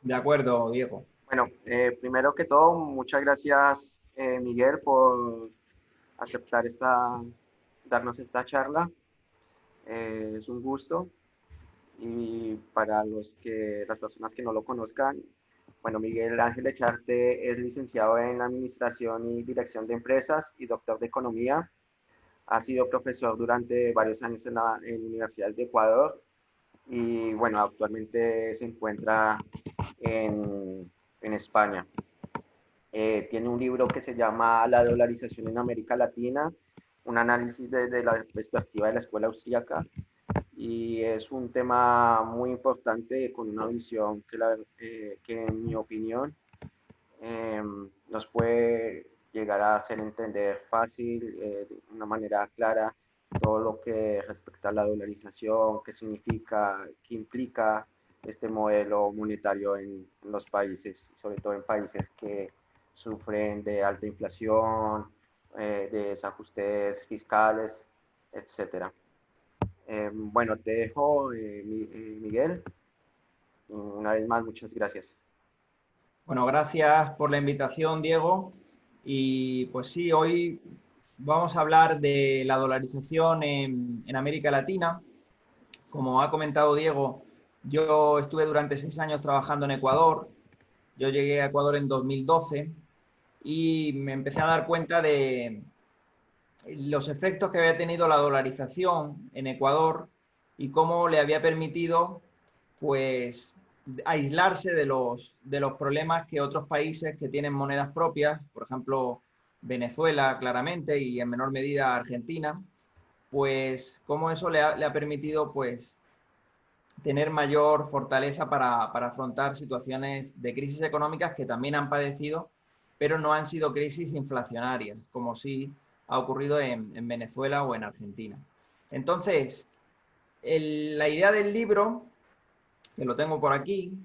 De acuerdo, Diego. Bueno, primero que todo, muchas gracias, Miguel, por aceptar darnos esta charla. Es un gusto. Y para las personas que no lo conozcan, bueno, Miguel Ángel Echarte es licenciado en Administración y Dirección de Empresas y doctor de Economía. Ha sido profesor durante varios años en universidades de Ecuador y bueno, actualmente se encuentra en España. Tiene un libro que se llama La dolarización en América Latina, un análisis desde la perspectiva de la escuela austríaca, y es un tema muy importante con una visión que en mi opinión nos puede llegar a hacer entender fácil, de una manera clara, todo lo que respecta a la dolarización, qué significa, qué implica este modelo monetario en los países, sobre todo en países que sufren de alta inflación, de desajustes fiscales, etcétera. Bueno, te dejo, Miguel. Una vez más, muchas gracias. Bueno, gracias por la invitación, Diego. Y pues sí, hoy vamos a hablar de la dolarización en América Latina. Como ha comentado Diego, yo estuve durante 6 años trabajando en Ecuador. Yo llegué a Ecuador en 2012 y me empecé a dar cuenta de los efectos que había tenido la dolarización en Ecuador y cómo le había permitido, pues, aislarse de los problemas que otros países que tienen monedas propias, por ejemplo, Venezuela claramente y en menor medida Argentina, pues cómo eso le ha permitido, pues, tener mayor fortaleza para afrontar situaciones de crisis económicas que también han padecido, pero no han sido crisis inflacionarias, como sí ha ocurrido en Venezuela o en Argentina. Entonces, la idea del libro, que lo tengo por aquí,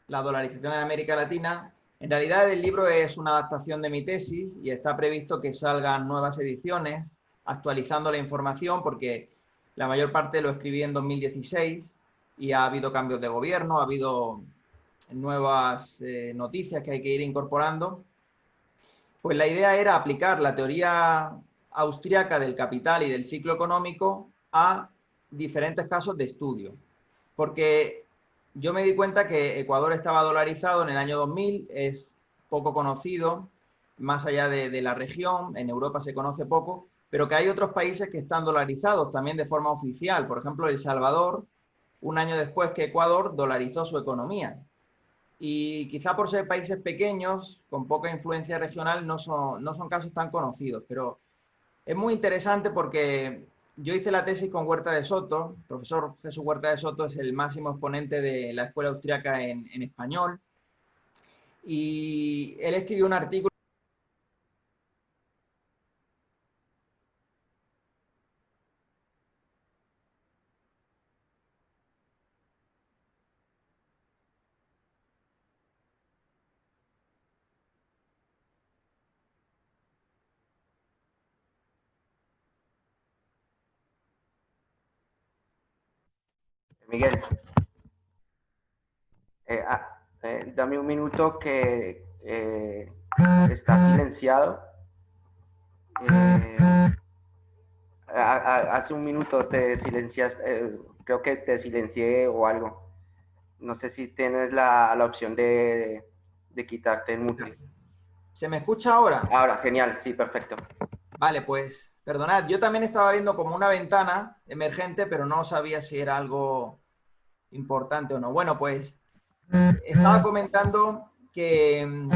La dolarización en América Latina, en realidad el libro es una adaptación de mi tesis y está previsto que salgan nuevas ediciones actualizando la información porque la mayor parte lo escribí en 2016 y ha habido cambios de gobierno, ha habido nuevas noticias que hay que ir incorporando. Pues la idea era aplicar la teoría austriaca del capital y del ciclo económico a diferentes casos de estudio. Porque yo me di cuenta que Ecuador estaba dolarizado en el año 2000, es poco conocido, más allá de la región, en Europa se conoce poco, pero que hay otros países que están dolarizados también de forma oficial. Por ejemplo, El Salvador, un año después que Ecuador, dolarizó su economía. Y quizá por ser países pequeños, con poca influencia regional, no son casos tan conocidos, pero es muy interesante porque yo hice la tesis con Huerta de Soto. El profesor Jesús Huerta de Soto es el máximo exponente de la escuela austriaca en español. Y él escribió un artículo. Miguel, dame un minuto que está silenciado. Eh, Hace un minuto te silencias, creo que te silencié o algo. No sé si tienes la opción de quitarte el mute. ¿Se me escucha ahora? Ahora, genial, sí, perfecto. Vale, pues perdonad, yo también estaba viendo como una ventana emergente, pero no sabía si era algo importante o no. Bueno, pues estaba comentando que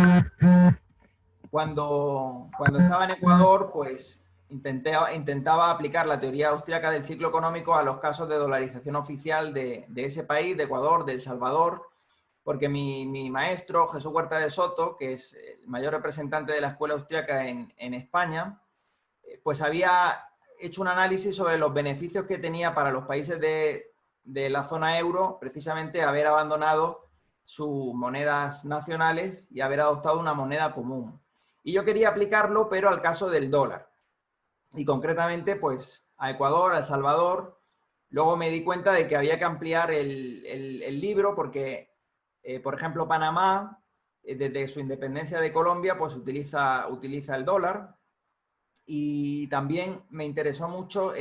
cuando estaba en Ecuador, pues intentaba aplicar la teoría austríaca del ciclo económico a los casos de dolarización oficial de ese país, de Ecuador, de El Salvador, porque mi maestro, Jesús Huerta de Soto, que es el mayor representante de la escuela austríaca en España, pues había hecho un análisis sobre los beneficios que tenía para los países de la zona euro, precisamente haber abandonado sus monedas nacionales y haber adoptado una moneda común. Y yo quería aplicarlo, pero al caso del dólar. Y concretamente, pues, a Ecuador, a El Salvador, Luego me di cuenta de que había que ampliar el libro porque, por ejemplo, Panamá, desde su independencia de Colombia, pues utiliza el dólar. Y también me interesó mucho,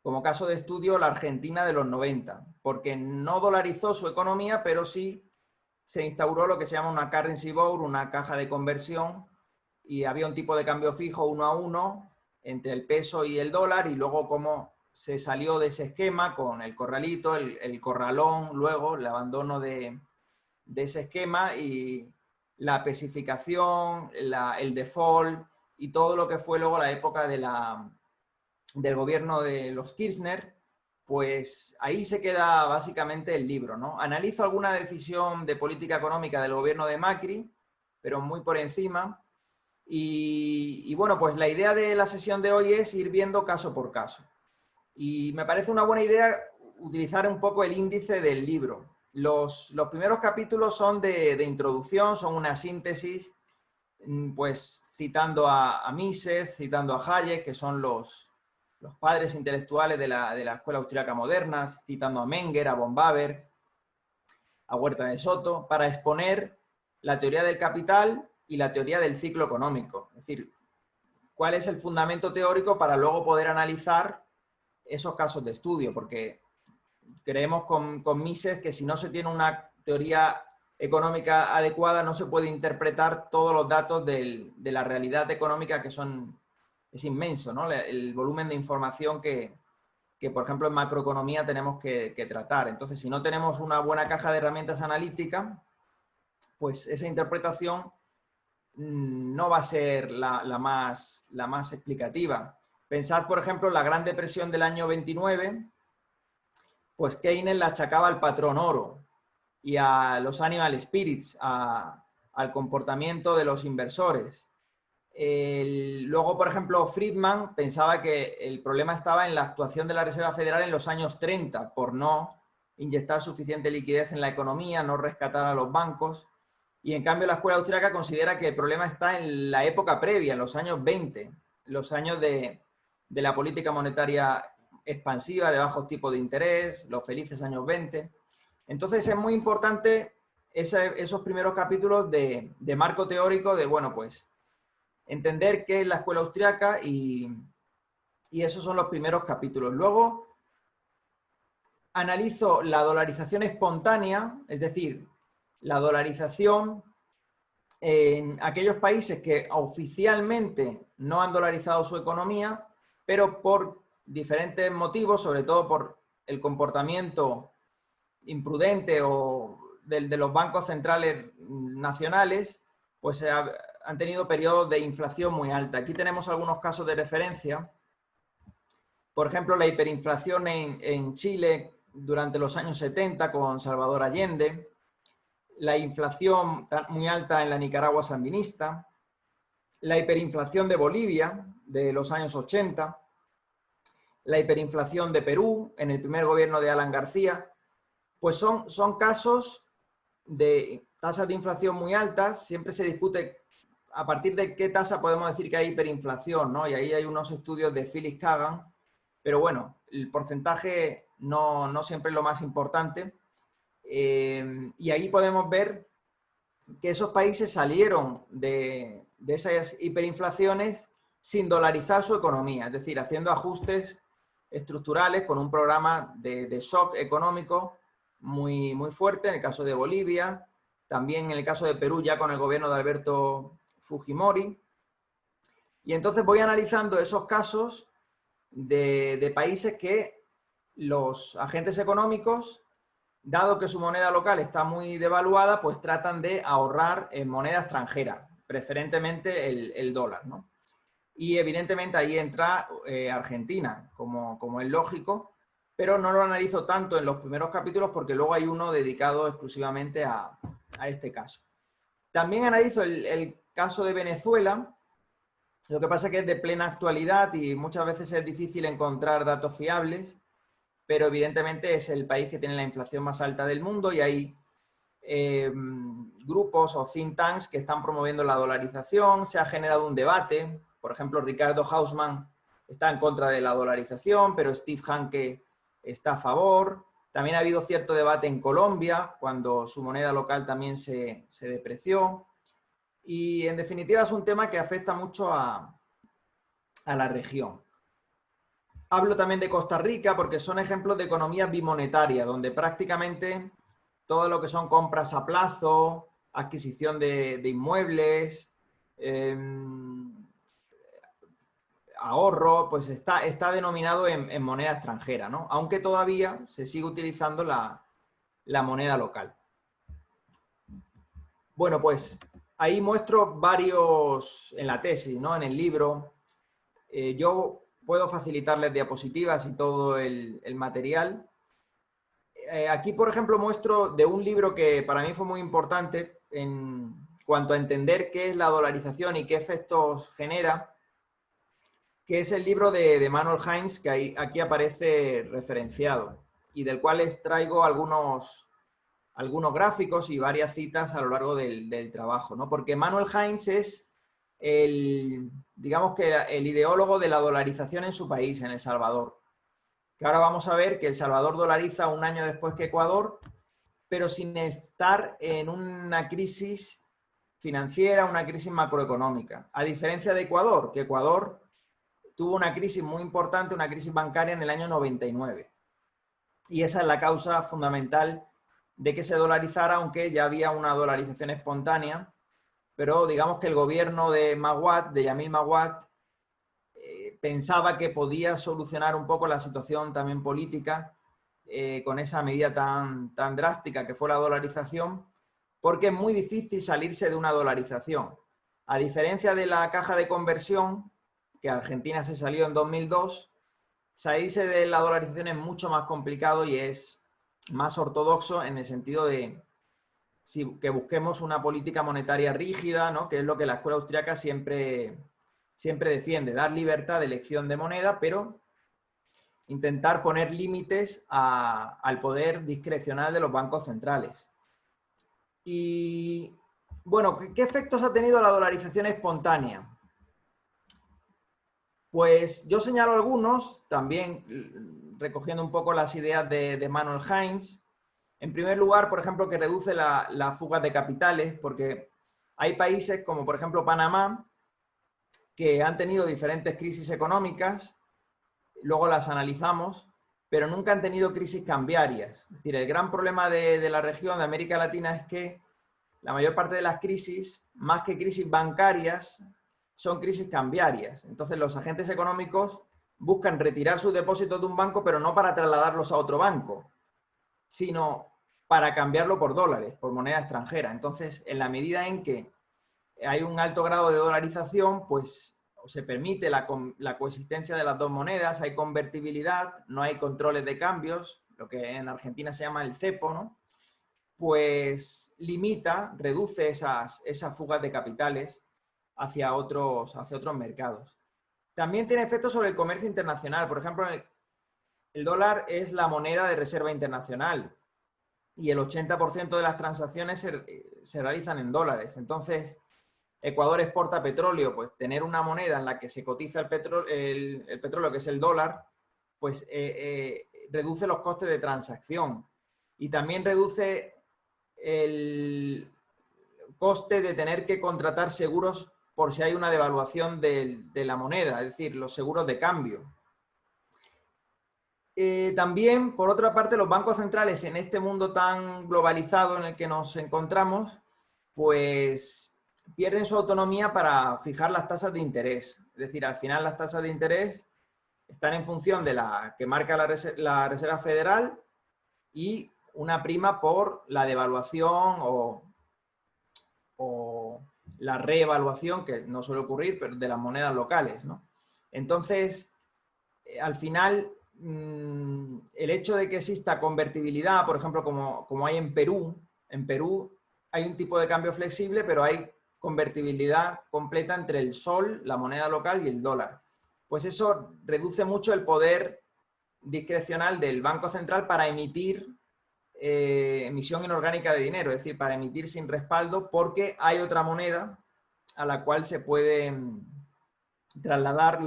como caso de estudio, la Argentina de los 90, porque no dolarizó su economía, pero sí se instauró lo que se llama una currency board, una caja de conversión, y había un tipo de cambio fijo 1 a 1 entre el peso y el dólar, y luego cómo se salió de ese esquema con el corralito, el corralón, luego el abandono de ese esquema y la especificación, el default y todo lo que fue luego la época del gobierno de los Kirchner, pues ahí se queda básicamente el libro, ¿no? Analizo alguna decisión de política económica del gobierno de Macri, pero muy por encima. Y bueno, pues la idea de la sesión de hoy es ir viendo caso por caso. Y me parece una buena idea utilizar un poco el índice del libro. Los primeros capítulos son de introducción, son una síntesis, pues citando a Mises, citando a Hayek, que son los padres intelectuales de la escuela austríaca moderna, citando a Menger, a von Baber, a Huerta de Soto, para exponer la teoría del capital y la teoría del ciclo económico. Es decir, cuál es el fundamento teórico para luego poder analizar esos casos de estudio, porque creemos con Mises que si no se tiene una teoría económica adecuada no se puede interpretar todos los datos de la realidad económica, que es inmenso, ¿no? El volumen de información que, por ejemplo, en macroeconomía tenemos que tratar. Entonces, si no tenemos una buena caja de herramientas analíticas, pues esa interpretación no va a ser la más explicativa. Pensad, por ejemplo, en la Gran Depresión del año 29, pues Keynes la achacaba al patrón oro y a los animal spirits, al comportamiento de los inversores. Luego, por ejemplo, Friedman pensaba que el problema estaba en la actuación de la Reserva Federal en los años 30, por no inyectar suficiente liquidez en la economía, no rescatar a los bancos. Y en cambio la escuela austríaca considera que el problema está en la época previa, en los años 20, los años de la política monetaria expansiva, de bajos tipos de interés, los felices años 20. Entonces es muy importante esos primeros capítulos de marco teórico, de, bueno, pues entender qué es la escuela austríaca y esos son los primeros capítulos. Luego analizo la dolarización espontánea, es decir, la dolarización en aquellos países que oficialmente no han dolarizado su economía, pero por diferentes motivos, sobre todo por el comportamiento imprudente o de los bancos centrales nacionales, pues han tenido periodos de inflación muy alta. Aquí tenemos algunos casos de referencia. Por ejemplo, la hiperinflación en Chile durante los años 70 con Salvador Allende, la inflación muy alta en la Nicaragua sandinista, la hiperinflación de Bolivia de los años 80, la hiperinflación de Perú en el primer gobierno de Alan García, pues son casos de tasas de inflación muy altas. Siempre se discute a partir de qué tasa podemos decir que hay hiperinflación, ¿no? Y ahí hay unos estudios de Phyllis Kagan, pero bueno, el porcentaje no siempre es lo más importante. Y ahí podemos ver que esos países salieron de esas hiperinflaciones sin dolarizar su economía, es decir, haciendo ajustes estructurales con un programa de shock económico muy fuerte, en el caso de Bolivia, también en el caso de Perú ya con el gobierno de Alberto Fujimori. Y entonces voy analizando esos casos de países que los agentes económicos, dado que su moneda local está muy devaluada, pues tratan de ahorrar en moneda extranjera, preferentemente el dólar, ¿no? Y evidentemente ahí entra Argentina, como es lógico, pero no lo analizo tanto en los primeros capítulos porque luego hay uno dedicado exclusivamente a este caso. También analizo el caso de Venezuela. Lo que pasa es que es de plena actualidad y muchas veces es difícil encontrar datos fiables, pero evidentemente es el país que tiene la inflación más alta del mundo y hay grupos o think tanks que están promoviendo la dolarización. Se ha generado un debate. Por ejemplo, Ricardo Hausmann está en contra de la dolarización, pero Steve Hanke está a favor. También ha habido cierto debate en Colombia, cuando su moneda local también se depreció. Y en definitiva es un tema que afecta mucho a la región. Hablo también de Costa Rica porque son ejemplos de economía bimonetaria, donde prácticamente todo lo que son compras a plazo, adquisición de inmuebles, ahorro, pues está denominado en moneda extranjera, ¿no? Aunque todavía se sigue utilizando la moneda local. Bueno, pues ahí muestro varios, en la tesis, ¿no? En el libro, yo puedo facilitarles diapositivas y todo el material. Aquí, por ejemplo, muestro de un libro que para mí fue muy importante en cuanto a entender qué es la dolarización y qué efectos genera, que es el libro de Manuel Heinz, que aquí aparece referenciado, y del cual les traigo algunos gráficos y varias citas a lo largo del trabajo, ¿no? Porque Manuel Heinz es digamos que el ideólogo de la dolarización en su país, en El Salvador. Que ahora vamos a ver que El Salvador dolariza un año después que Ecuador, pero sin estar en una crisis financiera, una crisis macroeconómica. A diferencia de Ecuador, que Ecuador tuvo una crisis muy importante, una crisis bancaria en el año 99. Y esa es la causa fundamental de que se dolarizara, aunque ya había una dolarización espontánea, pero digamos que el gobierno de Yamil Maguad, pensaba que podía solucionar un poco la situación también política con esa medida tan drástica que fue la dolarización, porque es muy difícil salirse de una dolarización. A diferencia de la caja de conversión, que Argentina se salió en 2002, salirse de la dolarización es mucho más complicado y es más ortodoxo en el sentido de que busquemos una política monetaria rígida, ¿no? Que es lo que la escuela austríaca siempre defiende, dar libertad de elección de moneda, pero intentar poner límites al poder discrecional de los bancos centrales. Y, bueno, ¿qué efectos ha tenido la dolarización espontánea? Pues yo señalo algunos, también recogiendo un poco las ideas de Manuel Heinz. En primer lugar, por ejemplo, que reduce la fuga de capitales, porque hay países como, por ejemplo, Panamá, que han tenido diferentes crisis económicas, luego las analizamos, pero nunca han tenido crisis cambiarias. Es decir, el gran problema de la región de América Latina es que la mayor parte de las crisis, más que crisis bancarias, son crisis cambiarias. Entonces, los agentes económicos buscan retirar sus depósitos de un banco, pero no para trasladarlos a otro banco, sino para cambiarlo por dólares, por moneda extranjera. Entonces, en la medida en que hay un alto grado de dolarización, pues se permite la coexistencia de las dos monedas, hay convertibilidad, no hay controles de cambios, lo que en Argentina se llama el cepo, ¿no? Pues limita, reduce esas fugas de capitales hacia otros mercados. También tiene efectos sobre el comercio internacional. Por ejemplo, el dólar es la moneda de reserva internacional y el 80% de las transacciones se realizan en dólares. Entonces, Ecuador exporta petróleo, pues tener una moneda en la que se cotiza el petróleo, que es el dólar, pues reduce los costes de transacción y también reduce el coste de tener que contratar seguros por si hay una devaluación de la moneda, es decir, los seguros de cambio. También, por otra parte, los bancos centrales en este mundo tan globalizado en el que nos encontramos, pues pierden su autonomía para fijar las tasas de interés. Es decir, al final las tasas de interés están en función de la que marca la Reserva Federal y una prima por la devaluación o la reevaluación, que no suele ocurrir, pero de las monedas locales, ¿no? Entonces, al final, el hecho de que exista convertibilidad, por ejemplo, como hay en Perú hay un tipo de cambio flexible, pero hay convertibilidad completa entre el sol, la moneda local, y el dólar. Pues eso reduce mucho el poder discrecional del Banco Central para emitir emisión inorgánica de dinero, es decir, para emitir sin respaldo, porque hay otra moneda a la cual se pueden trasladar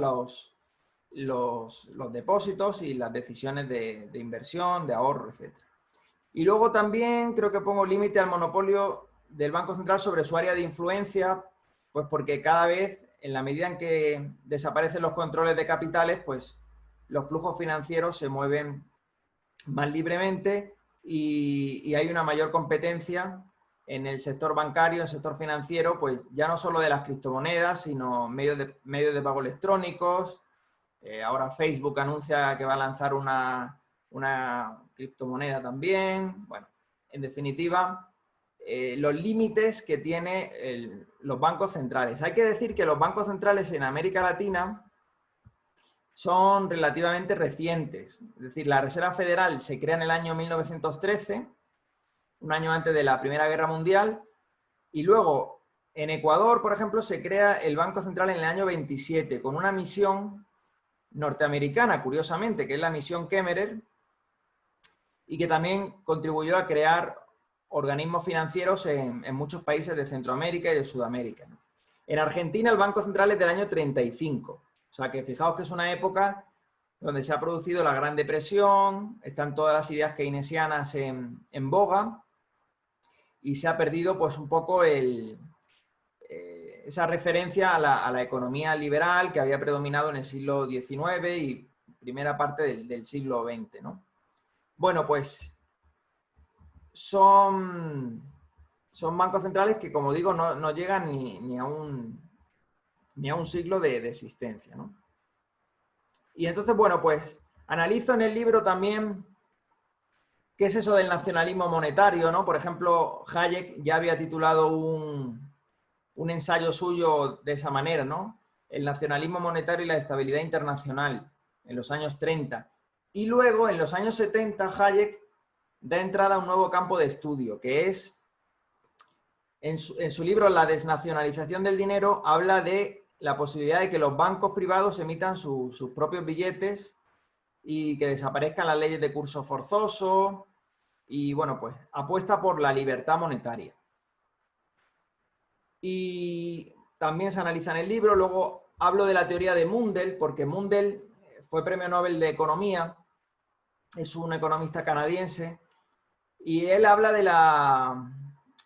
los depósitos y las decisiones de inversión, de ahorro, etc. Y luego también creo que pongo límite al monopolio del Banco Central sobre su área de influencia, pues porque cada vez, en la medida en que desaparecen los controles de capitales, pues los flujos financieros se mueven más libremente y hay una mayor competencia en el sector bancario, en el sector financiero, pues ya no solo de las criptomonedas, sino medios de pago electrónicos. Ahora Facebook anuncia que va a lanzar una criptomoneda también. Bueno, en definitiva, los límites que tienen los bancos centrales. Hay que decir que los bancos centrales en América Latina son relativamente recientes. Es decir, la Reserva Federal se crea en el año 1913, un año antes de la Primera Guerra Mundial, y luego en Ecuador, por ejemplo, se crea el Banco Central en el año 27, con una misión norteamericana, curiosamente, que es la misión Kemmerer, y que también contribuyó a crear organismos financieros en muchos países de Centroamérica y de Sudamérica. En Argentina el Banco Central es del año 35, o sea que fijaos que es una época donde se ha producido la Gran Depresión, están todas las ideas keynesianas en boga y se ha perdido pues un poco esa referencia a la economía liberal que había predominado en el siglo XIX y primera parte del siglo XX, ¿no? Bueno, pues son bancos centrales que, como digo, no llegan ni a un siglo de existencia, ¿no? Y entonces, bueno, pues analizo en el libro también qué es eso del nacionalismo monetario, ¿no? Por ejemplo, Hayek ya había titulado un ensayo suyo de esa manera, ¿no? El nacionalismo monetario y la estabilidad internacional, en los años 30. Y luego, en los años 70, Hayek da entrada a un nuevo campo de estudio, que es, en su libro La desnacionalización del dinero, habla de la posibilidad de que los bancos privados emitan sus propios billetes y que desaparezcan las leyes de curso forzoso y, bueno, pues apuesta por la libertad monetaria. Y también se analiza en el libro. Luego hablo de la teoría de Mundell, porque Mundell fue premio Nobel de Economía, es un economista canadiense, y él habla de la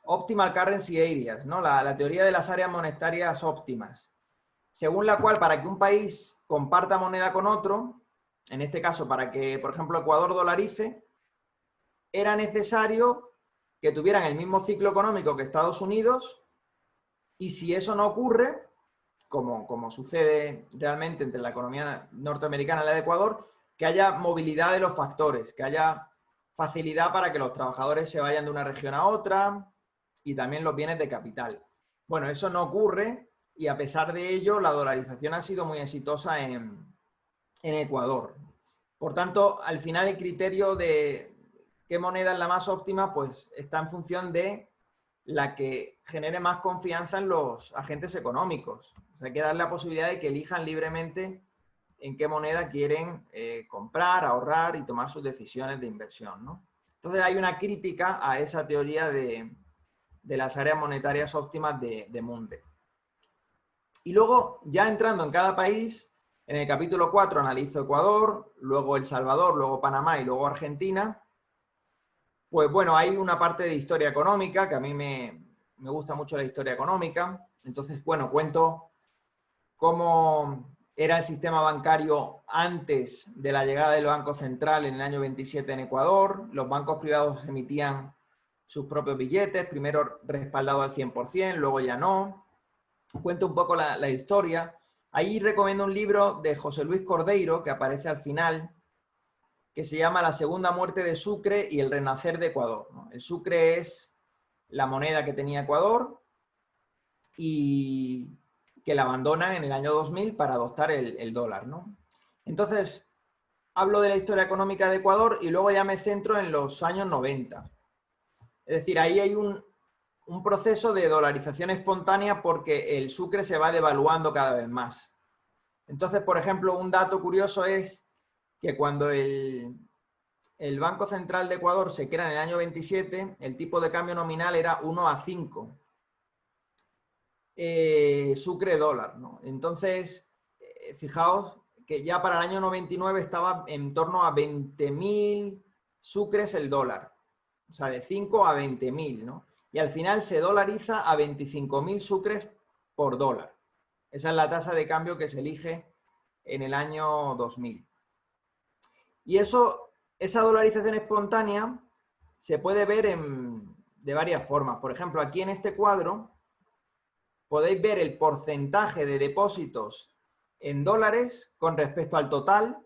Optimal Currency Areas, ¿no? La teoría de las áreas monetarias óptimas, según la cual para que un país comparta moneda con otro, en este caso para que, por ejemplo, Ecuador dolarice, era necesario que tuvieran el mismo ciclo económico que Estados Unidos, y si eso no ocurre, como sucede realmente entre la economía norteamericana y la de Ecuador, que haya movilidad de los factores, que haya facilidad para que los trabajadores se vayan de una región a otra y también los bienes de capital. Bueno, eso no ocurre y a pesar de ello la dolarización ha sido muy exitosa en Ecuador. Por tanto, al final el criterio de qué moneda es la más óptima, pues está en función de la que genere más confianza en los agentes económicos. O sea, hay que darle la posibilidad de que elijan libremente en qué moneda quieren comprar, ahorrar y tomar sus decisiones de inversión, ¿no? Entonces hay una crítica a esa teoría de las áreas monetarias óptimas de Mundell. Y luego, ya entrando en cada país, en el capítulo 4 analizo Ecuador, luego El Salvador, luego Panamá y luego Argentina. Pues bueno, hay una parte de historia económica, que a mí me gusta mucho la historia económica. Entonces, bueno, cuento cómo era el sistema bancario antes de la llegada del Banco Central en el año 27 en Ecuador. Los bancos privados emitían sus propios billetes, primero respaldado al 100%, luego ya no. Cuento un poco la historia. Ahí recomiendo un libro de José Luis Cordeiro, que aparece al final, que se llama La segunda muerte de Sucre y el renacer de Ecuador, ¿no? El Sucre es la moneda que tenía Ecuador y que la abandonan en el año 2000 para adoptar el dólar, ¿no? Entonces, hablo de la historia económica de Ecuador y luego ya me centro en los años 90. Es decir, ahí hay un proceso de dolarización espontánea porque el Sucre se va devaluando cada vez más. Entonces, por ejemplo, un dato curioso es que cuando el Banco Central de Ecuador se crea en el año 27, el tipo de cambio nominal era 1:5. Sucre dólar, ¿no? Entonces, fijaos que ya para el año 99 estaba en torno a 20.000 sucres el dólar. O sea, de 5 a 20.000, ¿no? Y al final se dolariza a 25.000 sucres por dólar. Esa es la tasa de cambio que se elige en el año 2000. Y esa dolarización espontánea se puede ver de varias formas. Por ejemplo, aquí en este cuadro podéis ver el porcentaje de depósitos en dólares con respecto al total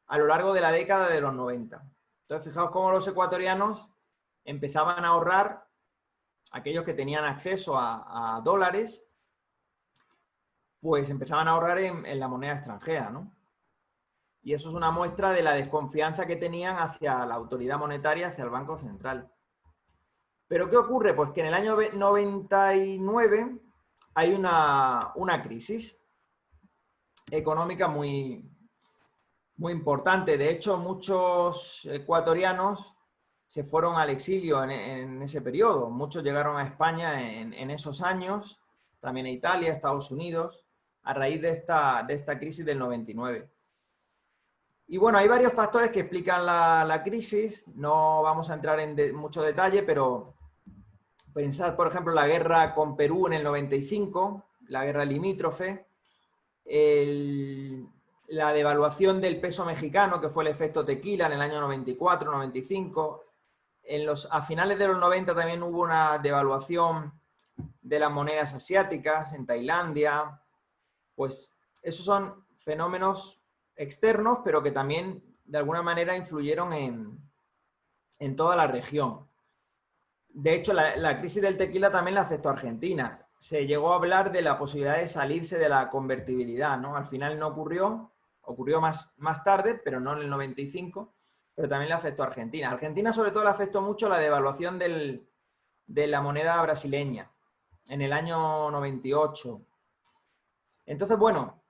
a lo largo de la década de los 90. Entonces, fijaos cómo los ecuatorianos empezaban a ahorrar, aquellos que tenían acceso a dólares, pues empezaban a ahorrar en la moneda extranjera, ¿no? Y eso es una muestra de la desconfianza que tenían hacia la autoridad monetaria, hacia el Banco Central. ¿Pero qué ocurre? Pues que en el año 99 hay una crisis económica muy importante. De hecho, muchos ecuatorianos se fueron al exilio en ese periodo. Muchos llegaron a España en esos años, también a Italia, a Estados Unidos, a raíz de esta crisis del 99. Y bueno, hay varios factores que explican la crisis. No vamos a entrar en mucho detalle, pero pensad, por ejemplo, la guerra con Perú en el 95, la guerra limítrofe, la devaluación del peso mexicano, que fue el efecto tequila en el año 94, 95. A finales de los 90 también hubo una devaluación de las monedas asiáticas en Tailandia. Pues esos son fenómenos externos, pero que también de alguna manera influyeron en toda la región. De hecho, la crisis del tequila también la afectó a Argentina. Se llegó a hablar de la posibilidad de salirse de la convertibilidad, ¿no? Al final no ocurrió más tarde, pero no en el 95, pero también le afectó a Argentina. A Argentina sobre todo le afectó mucho la devaluación de la moneda brasileña en el año 98. Entonces, bueno,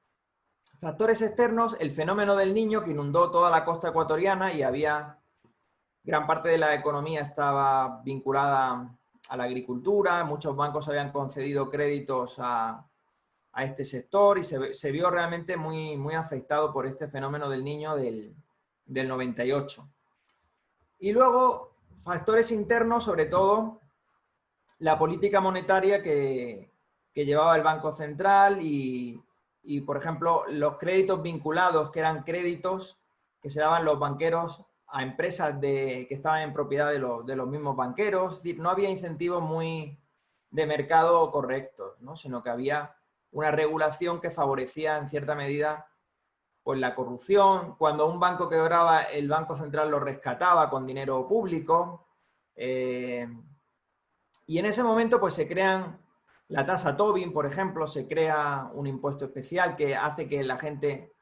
factores externos, el fenómeno del Niño que inundó toda la costa ecuatoriana y gran parte de la economía estaba vinculada a la agricultura, muchos bancos habían concedido créditos a este sector y se vio realmente muy afectado por este fenómeno del Niño del 98. Y luego, factores internos, sobre todo, la política monetaria que llevaba el Banco Central y, por ejemplo, los créditos vinculados, que eran créditos que se daban los banqueros a empresas que estaban en propiedad de los mismos banqueros. Es decir, no había incentivos de mercado correctos, ¿no? Sino que había una regulación que favorecía en cierta medida pues, la corrupción. Cuando un banco quebraba, el Banco Central lo rescataba con dinero público. Y en ese momento pues, se crean la tasa Tobin, por ejemplo, se crea un impuesto especial que hace que la gente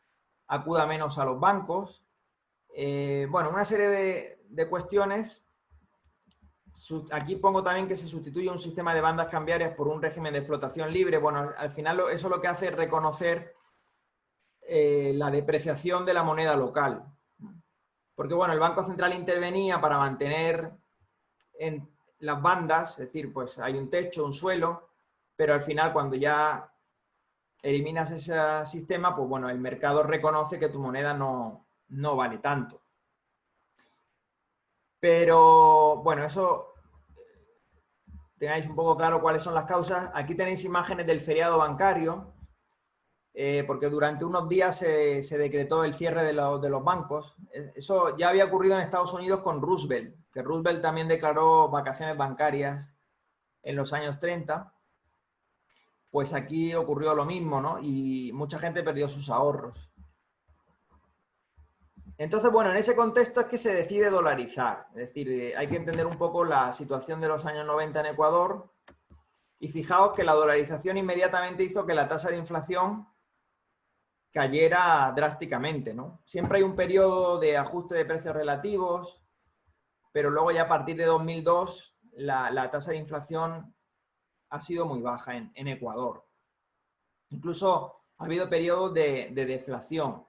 acuda menos a los bancos. Bueno, una serie de cuestiones. Aquí pongo también que se sustituye un sistema de bandas cambiarias por un régimen de flotación libre. Bueno, al final eso lo que hace es reconocer la depreciación de la moneda local. Porque, bueno, el Banco Central intervenía para mantener en las bandas, es decir, pues hay un techo, un suelo, pero al final cuando ya eliminas ese sistema, pues bueno, el mercado reconoce que tu moneda no vale tanto. Pero, bueno, eso tengáis un poco claro cuáles son las causas. Aquí tenéis imágenes del feriado bancario, porque durante unos días se decretó el cierre de los bancos. Eso ya había ocurrido en Estados Unidos con Roosevelt, que Roosevelt también declaró vacaciones bancarias en los años 30. Pues aquí ocurrió lo mismo, ¿no? Y mucha gente perdió sus ahorros. Entonces, bueno, en ese contexto es que se decide dolarizar. Es decir, hay que entender un poco la situación de los años 90 en Ecuador. Y fijaos que la dolarización inmediatamente hizo que la tasa de inflación cayera drásticamente, ¿no? Siempre hay un periodo de ajuste de precios relativos, pero luego ya a partir de 2002 la tasa de inflación ha sido muy baja en Ecuador. Incluso ha habido periodos de deflación.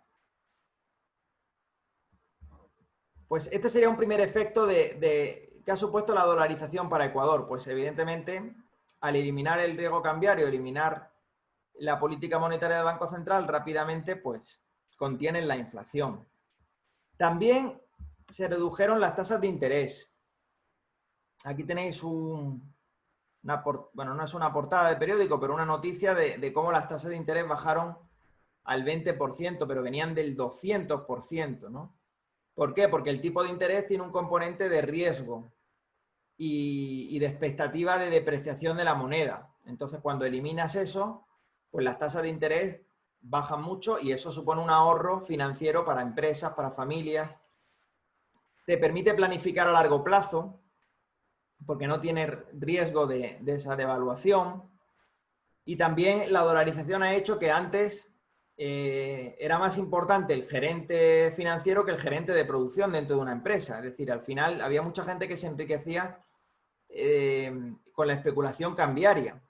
Pues este sería un primer efecto que ha supuesto la dolarización para Ecuador. Pues evidentemente, al eliminar el riesgo cambiario, eliminar la política monetaria del Banco Central, rápidamente pues contienen la inflación. También se redujeron las tasas de interés. Aquí tenéis bueno, no es una portada de periódico, pero una noticia de cómo las tasas de interés bajaron al 20%, pero venían del 200%, ¿no? ¿Por qué? Porque el tipo de interés tiene un componente de riesgo y de expectativa de depreciación de la moneda. Entonces, cuando eliminas eso, pues las tasas de interés bajan mucho y eso supone un ahorro financiero para empresas, para familias. Te permite planificar a largo plazo, porque no tiene riesgo de esa devaluación. Y también la dolarización ha hecho que antes era más importante el gerente financiero que el gerente de producción dentro de una empresa. Es decir, al final había mucha gente que se enriquecía con la especulación cambiaria,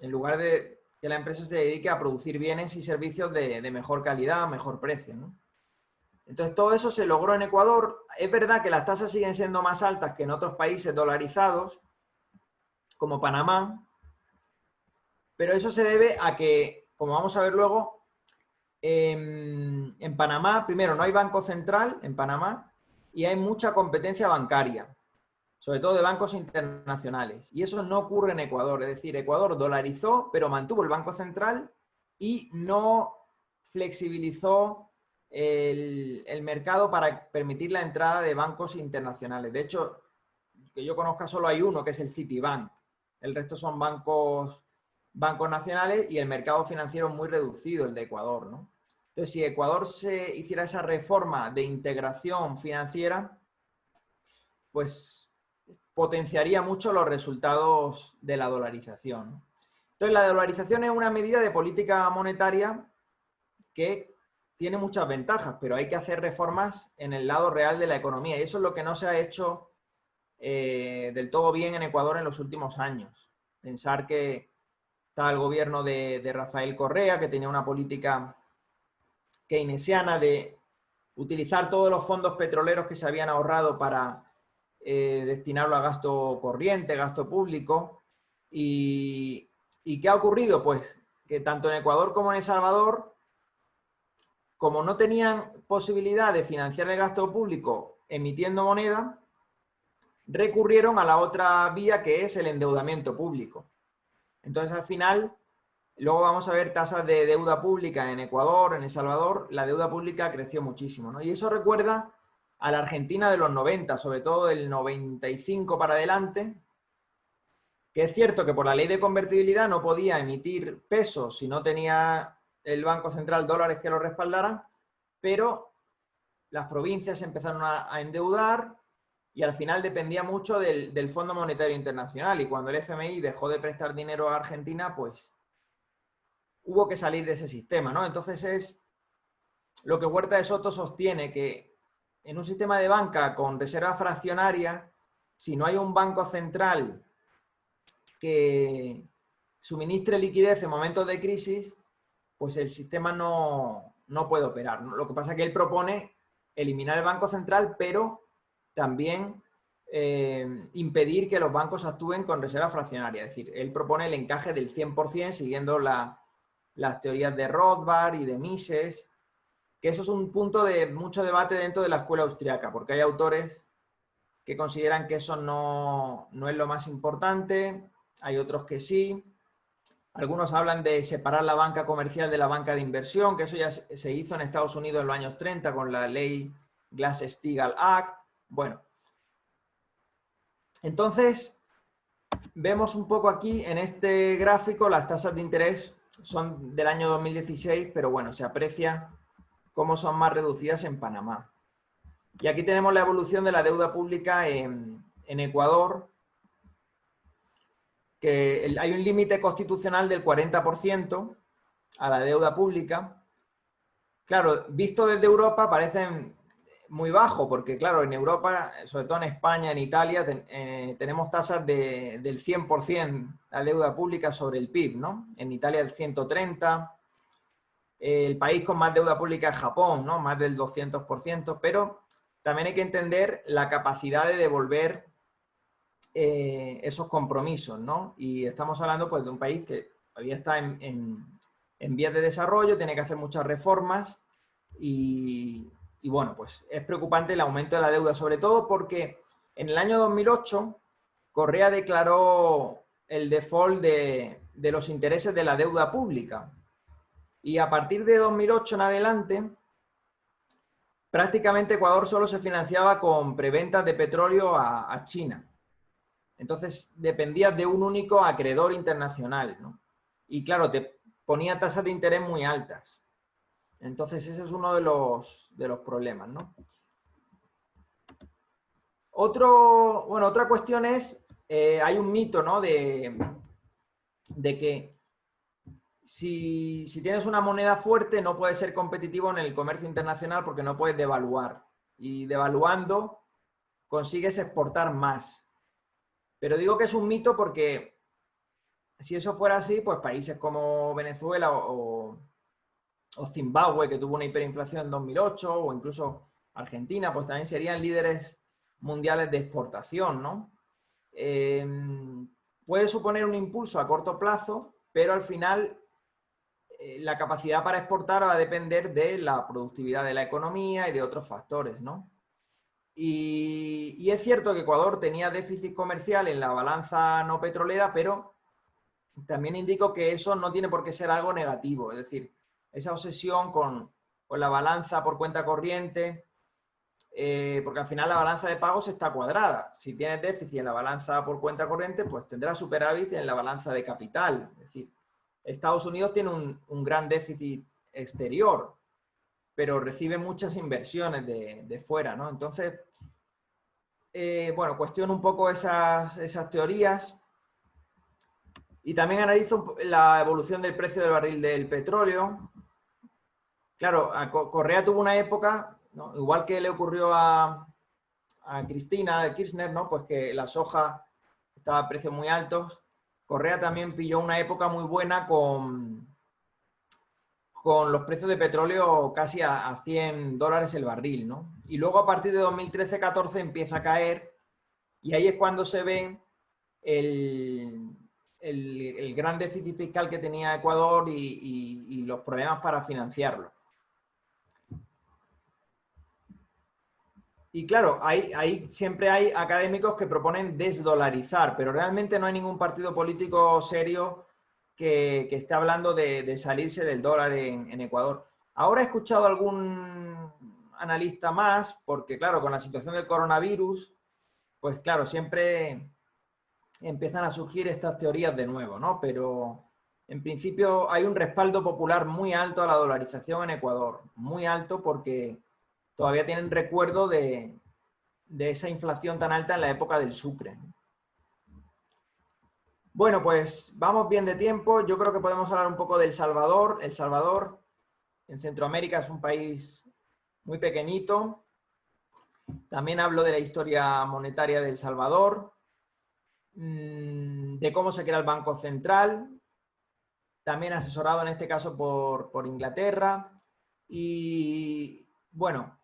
en lugar de que la empresa se dedique a producir bienes y servicios de mejor calidad, mejor precio, ¿no? Entonces, todo eso se logró en Ecuador. Es verdad que las tasas siguen siendo más altas que en otros países dolarizados, como Panamá, pero eso se debe a que, como vamos a ver luego, en Panamá, primero, no hay banco central en Panamá y hay mucha competencia bancaria, sobre todo de bancos internacionales. Y eso no ocurre en Ecuador. Es decir, Ecuador dolarizó, pero mantuvo el Banco Central y no flexibilizó el mercado para permitir la entrada de bancos internacionales. De hecho, que yo conozca solo hay uno, que es el Citibank. El resto son bancos nacionales y el mercado financiero es muy reducido, el de Ecuador, ¿no? Entonces, si Ecuador se hiciera esa reforma de integración financiera, pues potenciaría mucho los resultados de la dolarización. Entonces, la dolarización es una medida de política monetaria que tiene muchas ventajas, pero hay que hacer reformas en el lado real de la economía. Y eso es lo que no se ha hecho del todo bien en Ecuador en los últimos años. Pensar que estaba el gobierno de Rafael Correa, que tenía una política keynesiana de utilizar todos los fondos petroleros que se habían ahorrado para destinarlo a gasto corriente, gasto público. ¿Y qué ha ocurrido? Pues que tanto en Ecuador como en El Salvador, como no tenían posibilidad de financiar el gasto público emitiendo moneda, recurrieron a la otra vía, que es el endeudamiento público. Entonces, al final, luego vamos a ver tasas de deuda pública en Ecuador, en El Salvador, la deuda pública creció muchísimo, ¿no? Y eso recuerda a la Argentina de los 90, sobre todo del 95 para adelante, que es cierto que por la ley de convertibilidad no podía emitir pesos si no tenía el Banco Central dólares que lo respaldaran, pero las provincias empezaron a endeudar y al final dependía mucho del Fondo Monetario Internacional, y cuando el FMI dejó de prestar dinero a Argentina, pues hubo que salir de ese sistema, ¿no? Entonces es lo que Huerta de Soto sostiene, que en un sistema de banca con reserva fraccionaria, si no hay un banco central que suministre liquidez en momentos de crisis, pues el sistema no puede operar, ¿no? Lo que pasa es que él propone eliminar el Banco Central, pero también impedir que los bancos actúen con reserva fraccionaria. Es decir, él propone el encaje del 100% siguiendo las teorías de Rothbard y de Mises, que eso es un punto de mucho debate dentro de la escuela austriaca, porque hay autores que consideran que eso no es lo más importante, hay otros que sí. Algunos hablan de separar la banca comercial de la banca de inversión, que eso ya se hizo en Estados Unidos en los años 30 con la ley Glass-Steagall Act. Bueno, entonces vemos un poco aquí en este gráfico las tasas de interés son del año 2016, pero bueno, se aprecia cómo son más reducidas en Panamá. Y aquí tenemos la evolución de la deuda pública en Ecuador, que hay un límite constitucional del 40% a la deuda pública. Claro, visto desde Europa parecen muy bajo, porque claro, en Europa, sobre todo en España, en Italia, tenemos tasas del 100% la deuda pública sobre el PIB, ¿no? En Italia el 130%, el país con más deuda pública es Japón, ¿no? Más del 200%, pero también hay que entender la capacidad de devolver esos compromisos, ¿no? Y estamos hablando pues de un país que todavía está en vías de desarrollo, tiene que hacer muchas reformas y bueno, pues es preocupante el aumento de la deuda, sobre todo porque en el año 2008 Correa declaró el default de los intereses de la deuda pública. Y a partir de 2008 en adelante, prácticamente Ecuador solo se financiaba con preventas de petróleo a China. Entonces dependía de un único acreedor internacional, ¿no? Y claro, te ponía tasas de interés muy altas. Entonces ese es uno de los problemas, ¿no? Otra cuestión es, hay un mito, ¿no? de que si tienes una moneda fuerte no puedes ser competitivo en el comercio internacional porque no puedes devaluar. Y devaluando consigues exportar más. Pero digo que es un mito porque si eso fuera así, pues países como Venezuela o Zimbabue, que tuvo una hiperinflación en 2008, o incluso Argentina, pues también serían líderes mundiales de exportación, ¿no? Puede suponer un impulso a corto plazo, pero al final la capacidad para exportar va a depender de la productividad de la economía y de otros factores, ¿no? Y es cierto que Ecuador tenía déficit comercial en la balanza no petrolera, pero también indico que eso no tiene por qué ser algo negativo. Es decir, esa obsesión con la balanza por cuenta corriente, porque al final la balanza de pagos está cuadrada. Si tienes déficit en la balanza por cuenta corriente, pues tendrás superávit en la balanza de capital. Es decir, Estados Unidos tiene un gran déficit exterior, pero recibe muchas inversiones de fuera, ¿no? Entonces, bueno, cuestiono un poco esas teorías y también analizo la evolución del precio del barril del petróleo. Claro, Correa tuvo una época, ¿no? Igual que le ocurrió a Cristina de Kirchner, ¿no? Pues que la soja estaba a precios muy altos. Correa también pilló una época muy buena con los precios de petróleo casi a $100 el barril, ¿no? Y luego a partir de 2013-14 empieza a caer y ahí es cuando se ve el gran déficit fiscal que tenía Ecuador y los problemas para financiarlo. Y claro, siempre hay académicos que proponen desdolarizar, pero realmente no hay ningún partido político serio que esté hablando de salirse del dólar en Ecuador. Ahora he escuchado algún analista más, porque claro, con la situación del coronavirus, pues claro, siempre empiezan a surgir estas teorías de nuevo, ¿no? Pero en principio hay un respaldo popular muy alto a la dolarización en Ecuador, muy alto porque todavía tienen recuerdo de esa inflación tan alta en la época del Sucre. Bueno, pues vamos bien de tiempo. Yo creo que podemos hablar un poco de El Salvador. El Salvador en Centroamérica es un país muy pequeñito. También hablo de la historia monetaria de El Salvador, de cómo se crea el Banco Central, también asesorado en este caso por Inglaterra. Y bueno,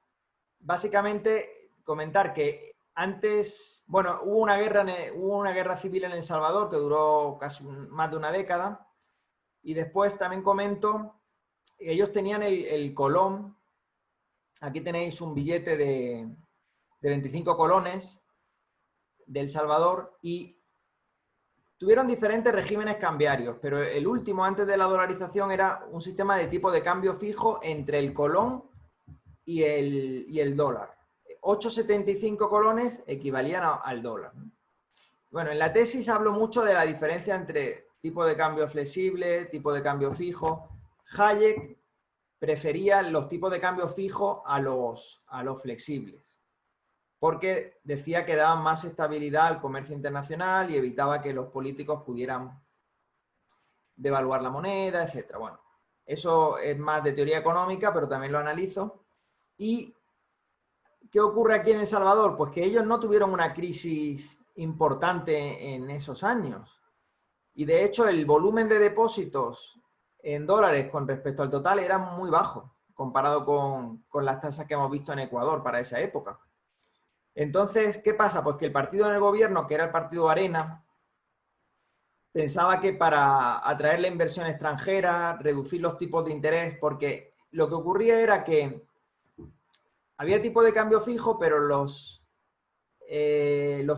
básicamente comentar que antes, bueno, hubo una guerra civil en El Salvador que duró casi más de una década. Y después también comento, ellos tenían el colón. Aquí tenéis un billete de 25 colones de El Salvador y tuvieron diferentes regímenes cambiarios, pero el último antes de la dolarización era un sistema de tipo de cambio fijo entre el colón y el dólar. 8,75 colones equivalían al dólar. Bueno, en la tesis hablo mucho de la diferencia entre tipo de cambio flexible, tipo de cambio fijo. Hayek prefería los tipos de cambio fijo a los flexibles, porque decía que daban más estabilidad al comercio internacional y evitaba que los políticos pudieran devaluar la moneda, etc. Bueno, eso es más de teoría económica, pero también lo analizo. ¿Y qué ocurre aquí en El Salvador? Pues que ellos no tuvieron una crisis importante en esos años. Y de hecho el volumen de depósitos en dólares con respecto al total era muy bajo, comparado con las tasas que hemos visto en Ecuador para esa época. Entonces, ¿qué pasa? Pues que el partido en el gobierno, que era el partido Arena, pensaba que para atraer la inversión extranjera, reducir los tipos de interés, porque lo que ocurría era que había tipo de cambio fijo, pero los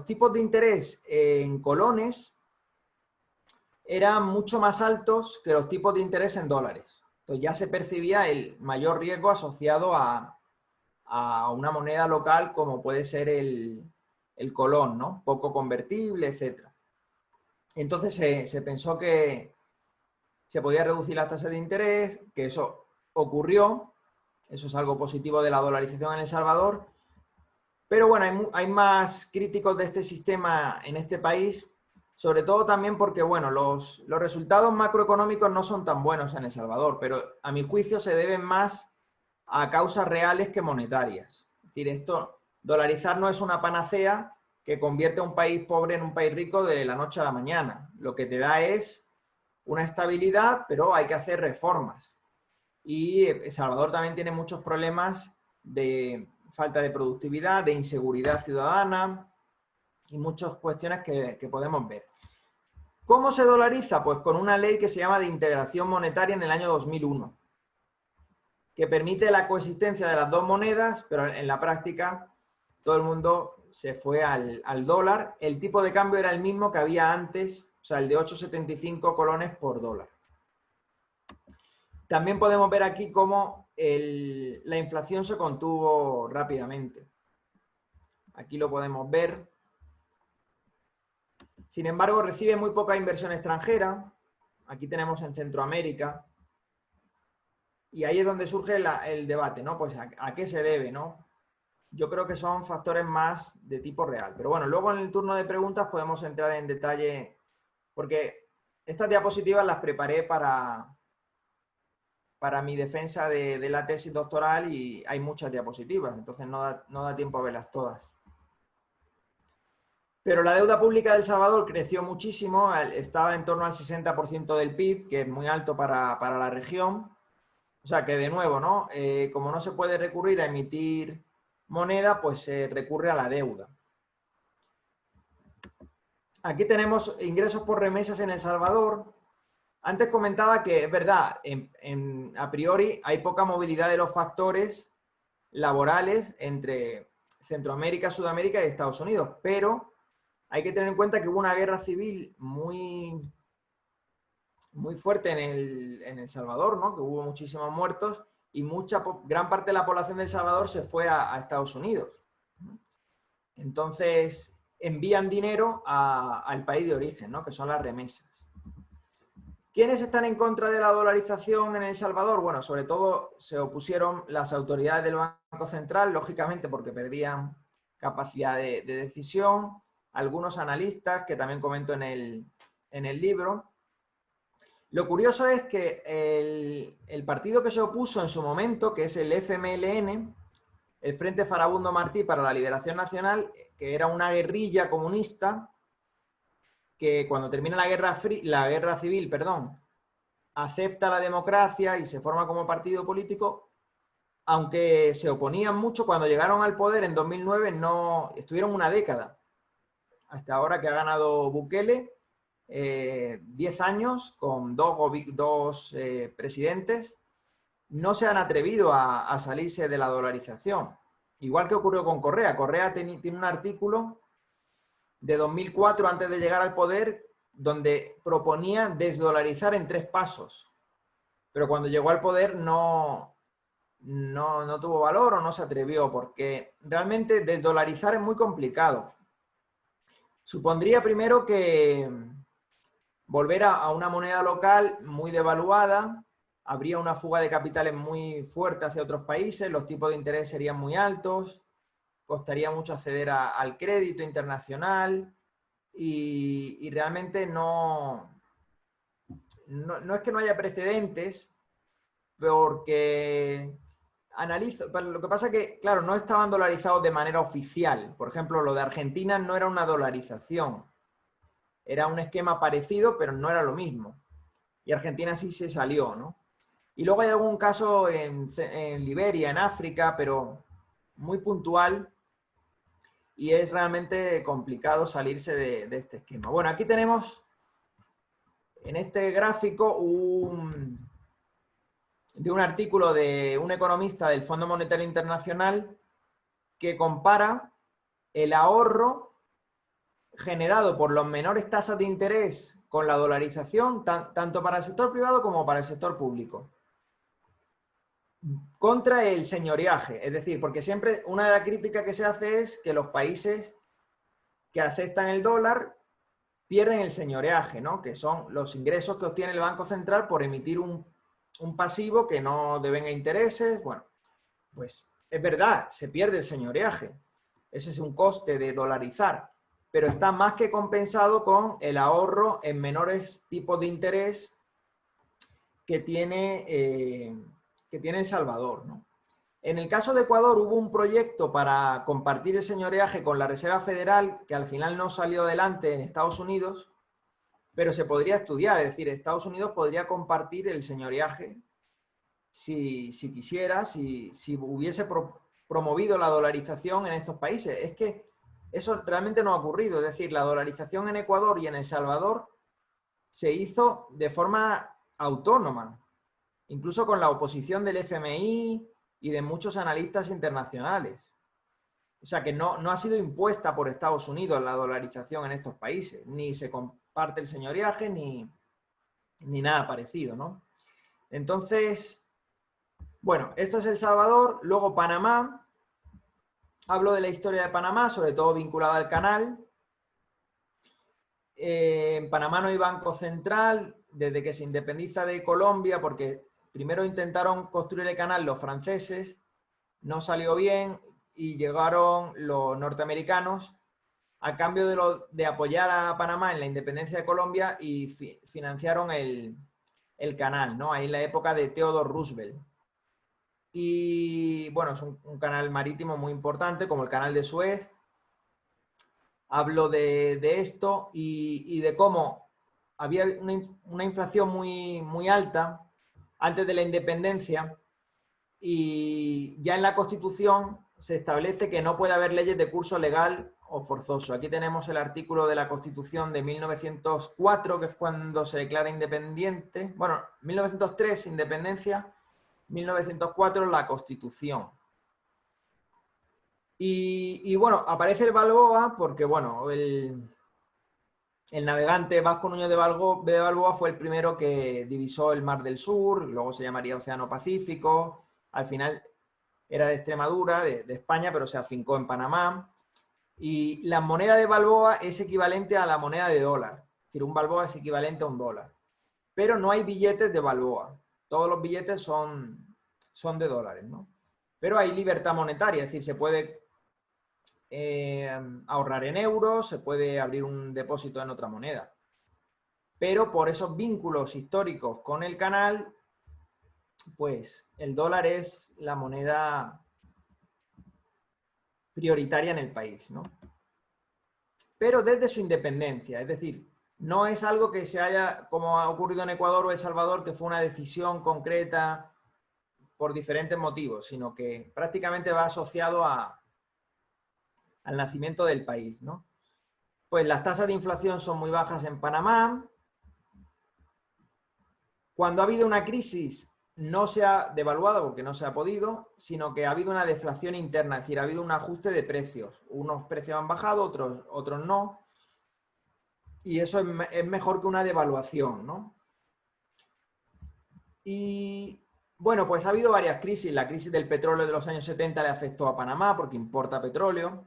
tipos de interés en colones eran mucho más altos que los tipos de interés en dólares. Entonces ya se percibía el mayor riesgo asociado a una moneda local como puede ser el colón, ¿no? Poco convertible, etc. Entonces se pensó que se podía reducir la tasa de interés, que eso ocurrió, eso es algo positivo de la dolarización en El Salvador, pero bueno, hay más críticos de este sistema en este país, sobre todo también porque, bueno, los resultados macroeconómicos no son tan buenos en El Salvador, pero a mi juicio se deben más a causas reales que monetarias. Es decir, dolarizar no es una panacea que convierte a un país pobre en un país rico de la noche a la mañana. Lo que te da es una estabilidad, pero hay que hacer reformas. Y El Salvador también tiene muchos problemas de falta de productividad, de inseguridad ciudadana y muchas cuestiones que podemos ver. ¿Cómo se dolariza? Pues con una ley que se llama de integración monetaria en el año 2001, que permite la coexistencia de las dos monedas, pero en la práctica todo el mundo se fue al dólar. El tipo de cambio era el mismo que había antes, o sea, el de 8,75 colones por dólar. También podemos ver aquí cómo la inflación se contuvo rápidamente. Aquí lo podemos ver. Sin embargo, recibe muy poca inversión extranjera. Aquí tenemos en Centroamérica. Y ahí es donde surge el debate, ¿no? Pues ¿a qué se debe, no? Yo creo que son factores más de tipo real. Pero bueno, luego en el turno de preguntas podemos entrar en detalle, porque estas diapositivas las preparé para mi defensa de la tesis doctoral y hay muchas diapositivas, entonces no da tiempo a verlas todas. Pero la deuda pública de El Salvador creció muchísimo, estaba en torno al 60% del PIB, que es muy alto para la región. O sea que de nuevo, ¿no? Como no se puede recurrir a emitir moneda, pues se recurre a la deuda. Aquí tenemos ingresos por remesas en El Salvador. Antes comentaba que es verdad, a priori hay poca movilidad de los factores laborales entre Centroamérica, Sudamérica y Estados Unidos, pero hay que tener en cuenta que hubo una guerra civil muy fuerte en El Salvador, ¿no? Que hubo muchísimos muertos y gran parte de la población de El Salvador se fue a Estados Unidos. Entonces envían dinero al país de origen, ¿no? Que son las remesas. ¿Quiénes están en contra de la dolarización en El Salvador? Bueno, sobre todo se opusieron las autoridades del Banco Central, lógicamente porque perdían capacidad de decisión, algunos analistas, que también comento en el libro. Lo curioso es que el partido que se opuso en su momento, que es el FMLN, el Frente Farabundo Martí para la Liberación Nacional, que era una guerrilla comunista, que cuando termina la guerra civil, acepta la democracia y se forma como partido político, aunque se oponían mucho, cuando llegaron al poder en 2009, no estuvieron una década, hasta ahora que ha ganado Bukele, 10 años con dos presidentes, no se han atrevido a salirse de la dolarización. Igual que ocurrió con Correa. Correa tiene un artículo de 2004, antes de llegar al poder, donde proponía desdolarizar en 3 pasos. Pero cuando llegó al poder no tuvo valor o no se atrevió, porque realmente desdolarizar es muy complicado. Supondría primero que volver a una moneda local muy devaluada, habría una fuga de capitales muy fuerte hacia otros países, los tipos de interés serían muy altos, costaría mucho acceder al crédito internacional y realmente no es que no haya precedentes, porque pero lo que pasa es que, claro, no estaban dolarizados de manera oficial. Por ejemplo, lo de Argentina no era una dolarización. Era un esquema parecido, pero no era lo mismo. Y Argentina sí se salió, ¿no? Y luego hay algún caso en Liberia, en África, pero muy puntual. Y es realmente complicado salirse de este esquema. Bueno, aquí tenemos en este gráfico de un artículo de un economista del Fondo Monetario Internacional que compara el ahorro generado por las menores tasas de interés con la dolarización, tanto para el sector privado como para el sector público, contra el señoreaje. Es decir, porque siempre una de las críticas que se hace es que los países que aceptan el dólar pierden el señoreaje, ¿no? Que son los ingresos que obtiene el Banco Central por emitir un pasivo que no devenga intereses. Bueno, pues es verdad, se pierde el señoreaje. Ese es un coste de dolarizar, pero está más que compensado con el ahorro en menores tipos de interés que tiene El Salvador, ¿no? En el caso de Ecuador hubo un proyecto para compartir el señoreaje con la Reserva Federal que al final no salió adelante en Estados Unidos, pero se podría estudiar. Es decir, Estados Unidos podría compartir el señoreaje si quisiera, si hubiese promovido la dolarización en estos países. Es que eso realmente no ha ocurrido. Es decir, la dolarización en Ecuador y en El Salvador se hizo de forma autónoma, incluso con la oposición del FMI y de muchos analistas internacionales. O sea que no ha sido impuesta por Estados Unidos la dolarización en estos países, ni se comparte el señoreaje, ni nada parecido, ¿no? Entonces, bueno, esto es El Salvador. Luego Panamá. Hablo de la historia de Panamá, sobre todo vinculada al canal. En Panamá no hay banco central desde que se independiza de Colombia, porque primero intentaron construir el canal los franceses, no salió bien y llegaron los norteamericanos a cambio de apoyar a Panamá en la independencia de Colombia y financiaron el canal, ¿no? Ahí en la época de Theodore Roosevelt. Y bueno, es un canal marítimo muy importante, como el canal de Suez. Hablo de esto y de cómo había una inflación muy alta antes de la independencia, y ya en la Constitución se establece que no puede haber leyes de curso legal o forzoso. Aquí tenemos el artículo de la Constitución de 1904, que es cuando se declara independiente. Bueno, 1903 independencia, 1904 la Constitución. Y bueno, aparece el Balboa porque, bueno, el navegante Vasco Núñez de Balboa fue el primero que divisó el Mar del Sur, luego se llamaría Océano Pacífico, al final era de Extremadura, de España, pero se afincó en Panamá. Y la moneda de Balboa es equivalente a la moneda de dólar, es decir, un Balboa es equivalente a un dólar. Pero no hay billetes de Balboa, todos los billetes son de dólares, ¿no? Pero hay libertad monetaria, es decir, se puede ahorrar en euros, se puede abrir un depósito en otra moneda. Pero por esos vínculos históricos con el canal, pues el dólar es la moneda prioritaria en el país, ¿no? Pero desde su independencia, es decir, no es algo que se haya, como ha ocurrido en Ecuador o El Salvador, que fue una decisión concreta por diferentes motivos, sino que prácticamente va asociado al nacimiento del país, ¿no? Pues las tasas de inflación son muy bajas en Panamá. Cuando ha habido una crisis no se ha devaluado porque no se ha podido, sino que ha habido una deflación interna, es decir, ha habido un ajuste de precios. Unos precios han bajado, otros no. Y eso es mejor que una devaluación, ¿no? Y bueno, pues ha habido varias crisis. La crisis del petróleo de los años 70 le afectó a Panamá porque importa petróleo.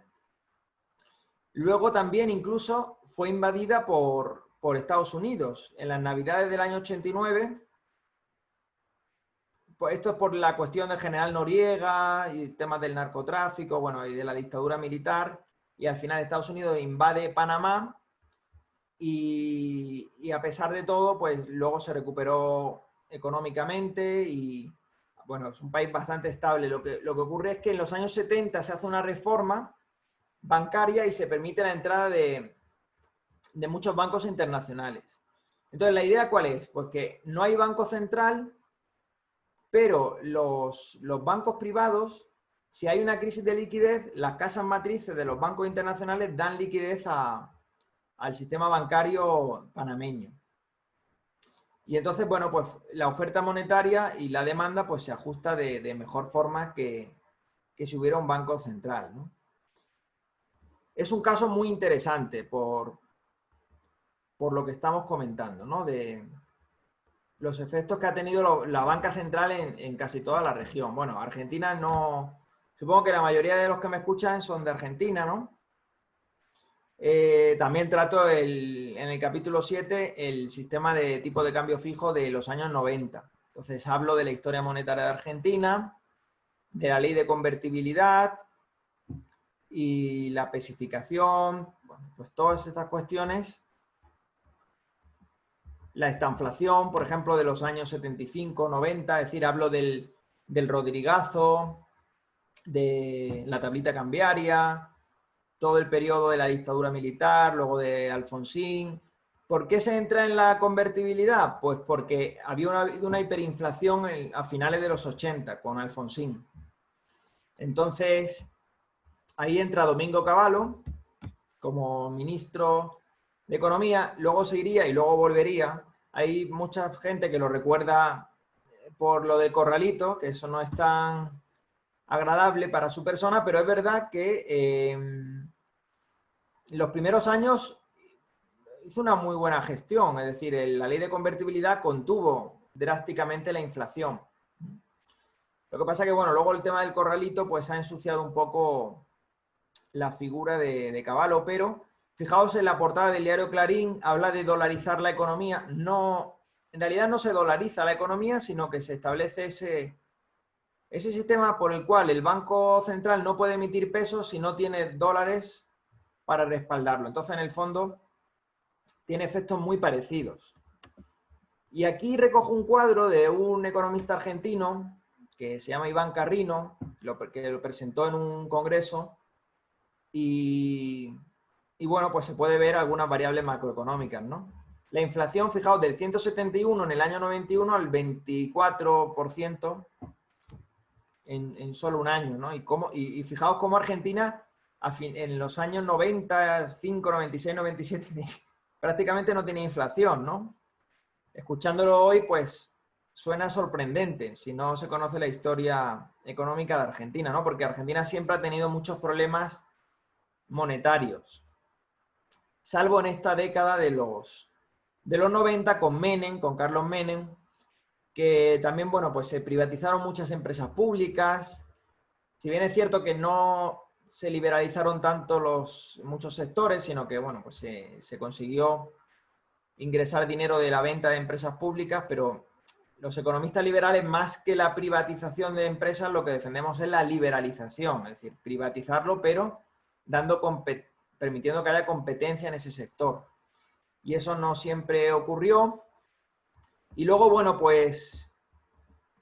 Luego también incluso fue invadida por Estados Unidos. En las Navidades del año 89, pues esto es por la cuestión del general Noriega y temas del narcotráfico, bueno, y de la dictadura militar, y al final Estados Unidos invade Panamá y a pesar de todo, pues luego se recuperó económicamente y, bueno, es un país bastante estable. Lo que ocurre es que en los años 70 se hace una reforma bancaria y se permite la entrada de muchos bancos internacionales. Entonces, ¿la idea cuál es? Pues que no hay banco central, pero los bancos privados, si hay una crisis de liquidez, las casas matrices de los bancos internacionales dan liquidez al sistema bancario panameño. Y entonces, bueno, pues la oferta monetaria y la demanda pues se ajusta de mejor forma que si hubiera un banco central, ¿no? Es un caso muy interesante por lo que estamos comentando, ¿no? De los efectos que ha tenido la banca central en casi toda la región. Bueno, Argentina no... Supongo que la mayoría de los que me escuchan son de Argentina, ¿no? También trato en el capítulo 7 el sistema de tipo de cambio fijo de los años 90. Entonces hablo de la historia monetaria de Argentina, de la ley de convertibilidad y la especificación, bueno, pues todas estas cuestiones. La estanflación, por ejemplo, de los años 75, 90, es decir, hablo del Rodrigazo, de la tablita cambiaria, todo el periodo de la dictadura militar, luego de Alfonsín. ¿Por qué se entra en la convertibilidad? Pues porque había habido una hiperinflación a finales de los 80 con Alfonsín. Entonces, ahí entra Domingo Cavallo como ministro de Economía, luego se iría y luego volvería. Hay mucha gente que lo recuerda por lo del corralito, que eso no es tan agradable para su persona, pero es verdad que los primeros años hizo una muy buena gestión, es decir, la ley de convertibilidad contuvo drásticamente la inflación. Lo que pasa que, bueno, luego el tema del corralito pues ha ensuciado un poco la figura de Cavallo, pero fijaos en la portada del diario Clarín, habla de dolarizar la economía. No, en realidad no se dolariza la economía, sino que se establece ese sistema por el cual el Banco Central no puede emitir pesos si no tiene dólares para respaldarlo. Entonces, en el fondo, tiene efectos muy parecidos. Y aquí recojo un cuadro de un economista argentino que se llama Iván Carrino, que lo presentó en un congreso, y bueno, pues se puede ver algunas variables macroeconómicas, ¿no? La inflación, fijaos, del 171 en el año 91 al 24% en solo un año, ¿no? Y fijaos cómo Argentina en los años 95, 96, 97 prácticamente no tenía inflación, ¿no? Escuchándolo hoy, pues suena sorprendente si no se conoce la historia económica de Argentina, ¿no? Porque Argentina siempre ha tenido muchos problemas monetarios, salvo en esta década de los 90 con Menem, con Carlos Menem, que también, bueno, pues se privatizaron muchas empresas públicas. Si bien es cierto que no se liberalizaron tanto muchos sectores, sino que, bueno, pues se consiguió ingresar dinero de la venta de empresas públicas, pero los economistas liberales, más que la privatización de empresas, lo que defendemos es la liberalización, es decir, privatizarlo, pero permitiendo que haya competencia en ese sector. Y eso no siempre ocurrió. Y luego, bueno, pues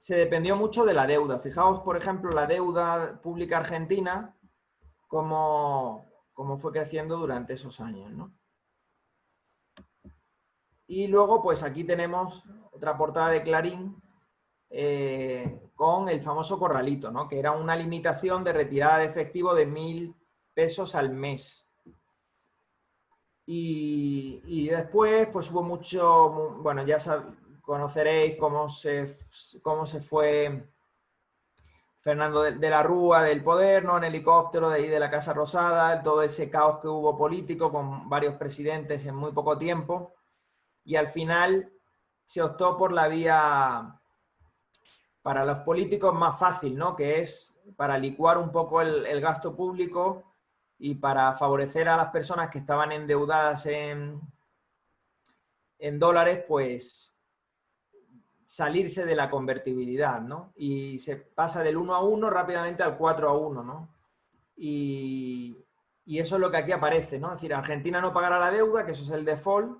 se dependió mucho de la deuda. Fijaos, por ejemplo, la deuda pública argentina, cómo fue creciendo durante esos años, ¿no? Y luego, pues aquí tenemos otra portada de Clarín con el famoso corralito, ¿no? Que era una limitación de retirada de efectivo de 1.000 pesos al mes. Y después, pues hubo mucho, bueno, ya conoceréis cómo se fue Fernando de la Rúa del poder, ¿no? En helicóptero de ahí de la Casa Rosada, todo ese caos que hubo político con varios presidentes en muy poco tiempo. Y al final se optó por la vía para los políticos más fácil, ¿no? Que es para licuar un poco el gasto público y para favorecer a las personas que estaban endeudadas en dólares, pues salirse de la convertibilidad, ¿no? Y se pasa del 1-1 rápidamente al 4-1, ¿no? Y eso es lo que aquí aparece, ¿no? Es decir, Argentina no pagará la deuda, que eso es el default,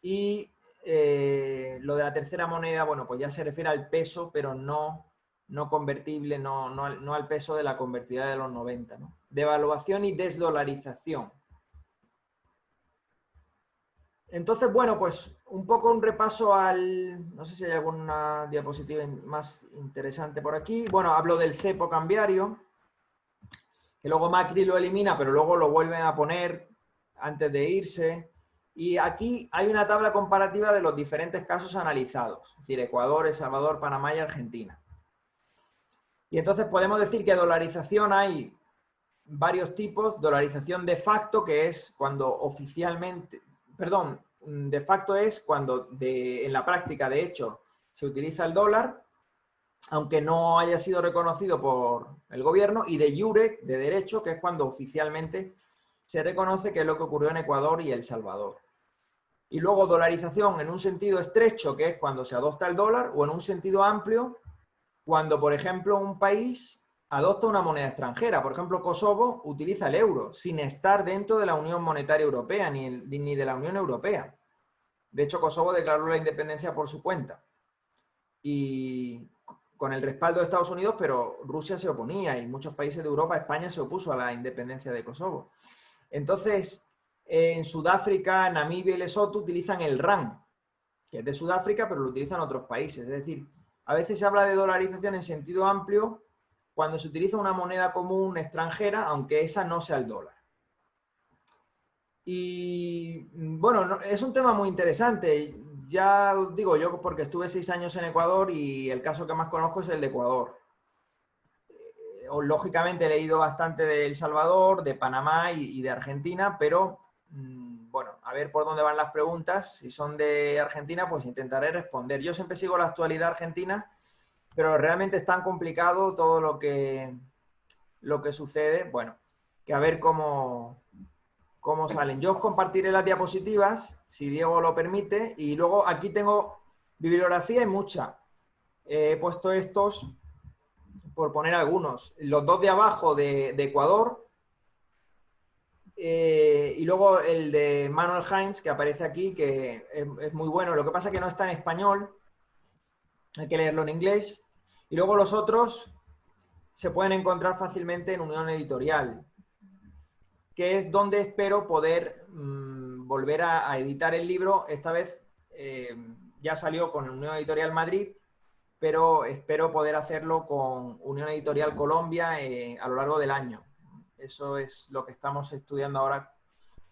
y lo de la tercera moneda, bueno, pues ya se refiere al peso, pero no convertible, no al peso de la convertibilidad de los 90, ¿no? Devaluación y desdolarización. Entonces, bueno, pues un poco un repaso no sé si hay alguna diapositiva más interesante por aquí. Bueno, hablo del cepo cambiario, que luego Macri lo elimina, pero luego lo vuelven a poner antes de irse. Y aquí hay una tabla comparativa de los diferentes casos analizados, es decir, Ecuador, El Salvador, Panamá y Argentina. Y entonces podemos decir que dolarización hay varios tipos. Dolarización de facto, que es cuando oficialmente, perdón, de facto es cuando en la práctica, de hecho, se utiliza el dólar, aunque no haya sido reconocido por el gobierno, y de jure, de derecho, que es cuando oficialmente se reconoce, que es lo que ocurrió en Ecuador y El Salvador. Y luego dolarización en un sentido estrecho, que es cuando se adopta el dólar, o en un sentido amplio, cuando, por ejemplo, un país adopta una moneda extranjera. Por ejemplo, Kosovo utiliza el euro, sin estar dentro de la Unión Monetaria Europea, ni de la Unión Europea. De hecho, Kosovo declaró la independencia por su cuenta. Y con el respaldo de Estados Unidos, pero Rusia se oponía, y muchos países de Europa, España se opuso a la independencia de Kosovo. Entonces, en Sudáfrica, Namibia y Lesoto utilizan el rand, que es de Sudáfrica, pero lo utilizan otros países. Es decir, a veces se habla de dolarización en sentido amplio cuando se utiliza una moneda común extranjera, aunque esa no sea el dólar. Y bueno, es un tema muy interesante. Ya os digo yo, porque estuve 6 años en Ecuador y el caso que más conozco es el de Ecuador. Lógicamente he leído bastante de El Salvador, de Panamá y de Argentina, pero bueno, a ver por dónde van las preguntas. Si son de Argentina, pues intentaré responder. Yo siempre sigo la actualidad argentina, pero realmente es tan complicado todo lo que sucede, bueno, que a ver cómo salen. Yo os compartiré las diapositivas, si Diego lo permite, y luego aquí tengo bibliografía y mucha. He puesto estos por poner algunos. Los dos de abajo de Ecuador, y luego el de Manuel Heinz, que aparece aquí, que es muy bueno. Lo que pasa es que no está en español, hay que leerlo en inglés. Y luego los otros se pueden encontrar fácilmente en Unión Editorial, que es donde espero poder volver a editar el libro. Esta vez ya salió con Unión Editorial Madrid, pero espero poder hacerlo con Unión Editorial Colombia a lo largo del año. Eso es lo que estamos estudiando ahora,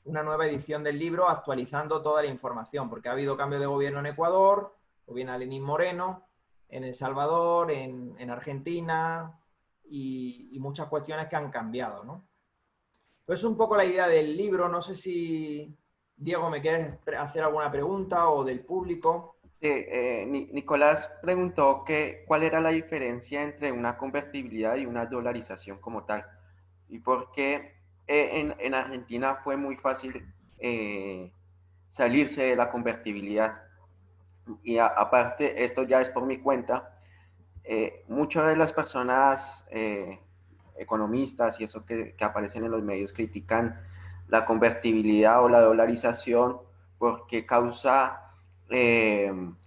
una nueva edición del libro, actualizando toda la información, porque ha habido cambio de gobierno en Ecuador, o bien a Lenín Moreno, en El Salvador, en Argentina, y muchas cuestiones que han cambiado, ¿no? Pues es un poco la idea del libro. No sé si, Diego, me quieres hacer alguna pregunta, o del público. Nicolás preguntó cuál era la diferencia entre una convertibilidad y una dolarización como tal, y por qué en Argentina fue muy fácil salirse de la convertibilidad. Y aparte, esto ya es por mi cuenta, muchas de las personas economistas y eso que aparecen en los medios critican la convertibilidad o la dolarización porque causa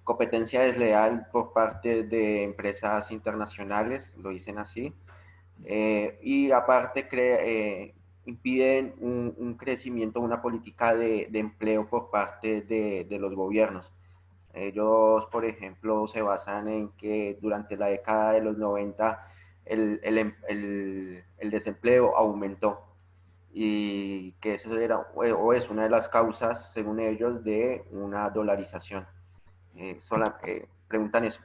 competencia desleal por parte de empresas internacionales, lo dicen así, y aparte impiden un crecimiento, una política de empleo por parte de los gobiernos. Ellos, por ejemplo, se basan en que durante la década de los 90 el desempleo aumentó y que eso era o es una de las causas, según ellos, de una dolarización. Preguntan eso.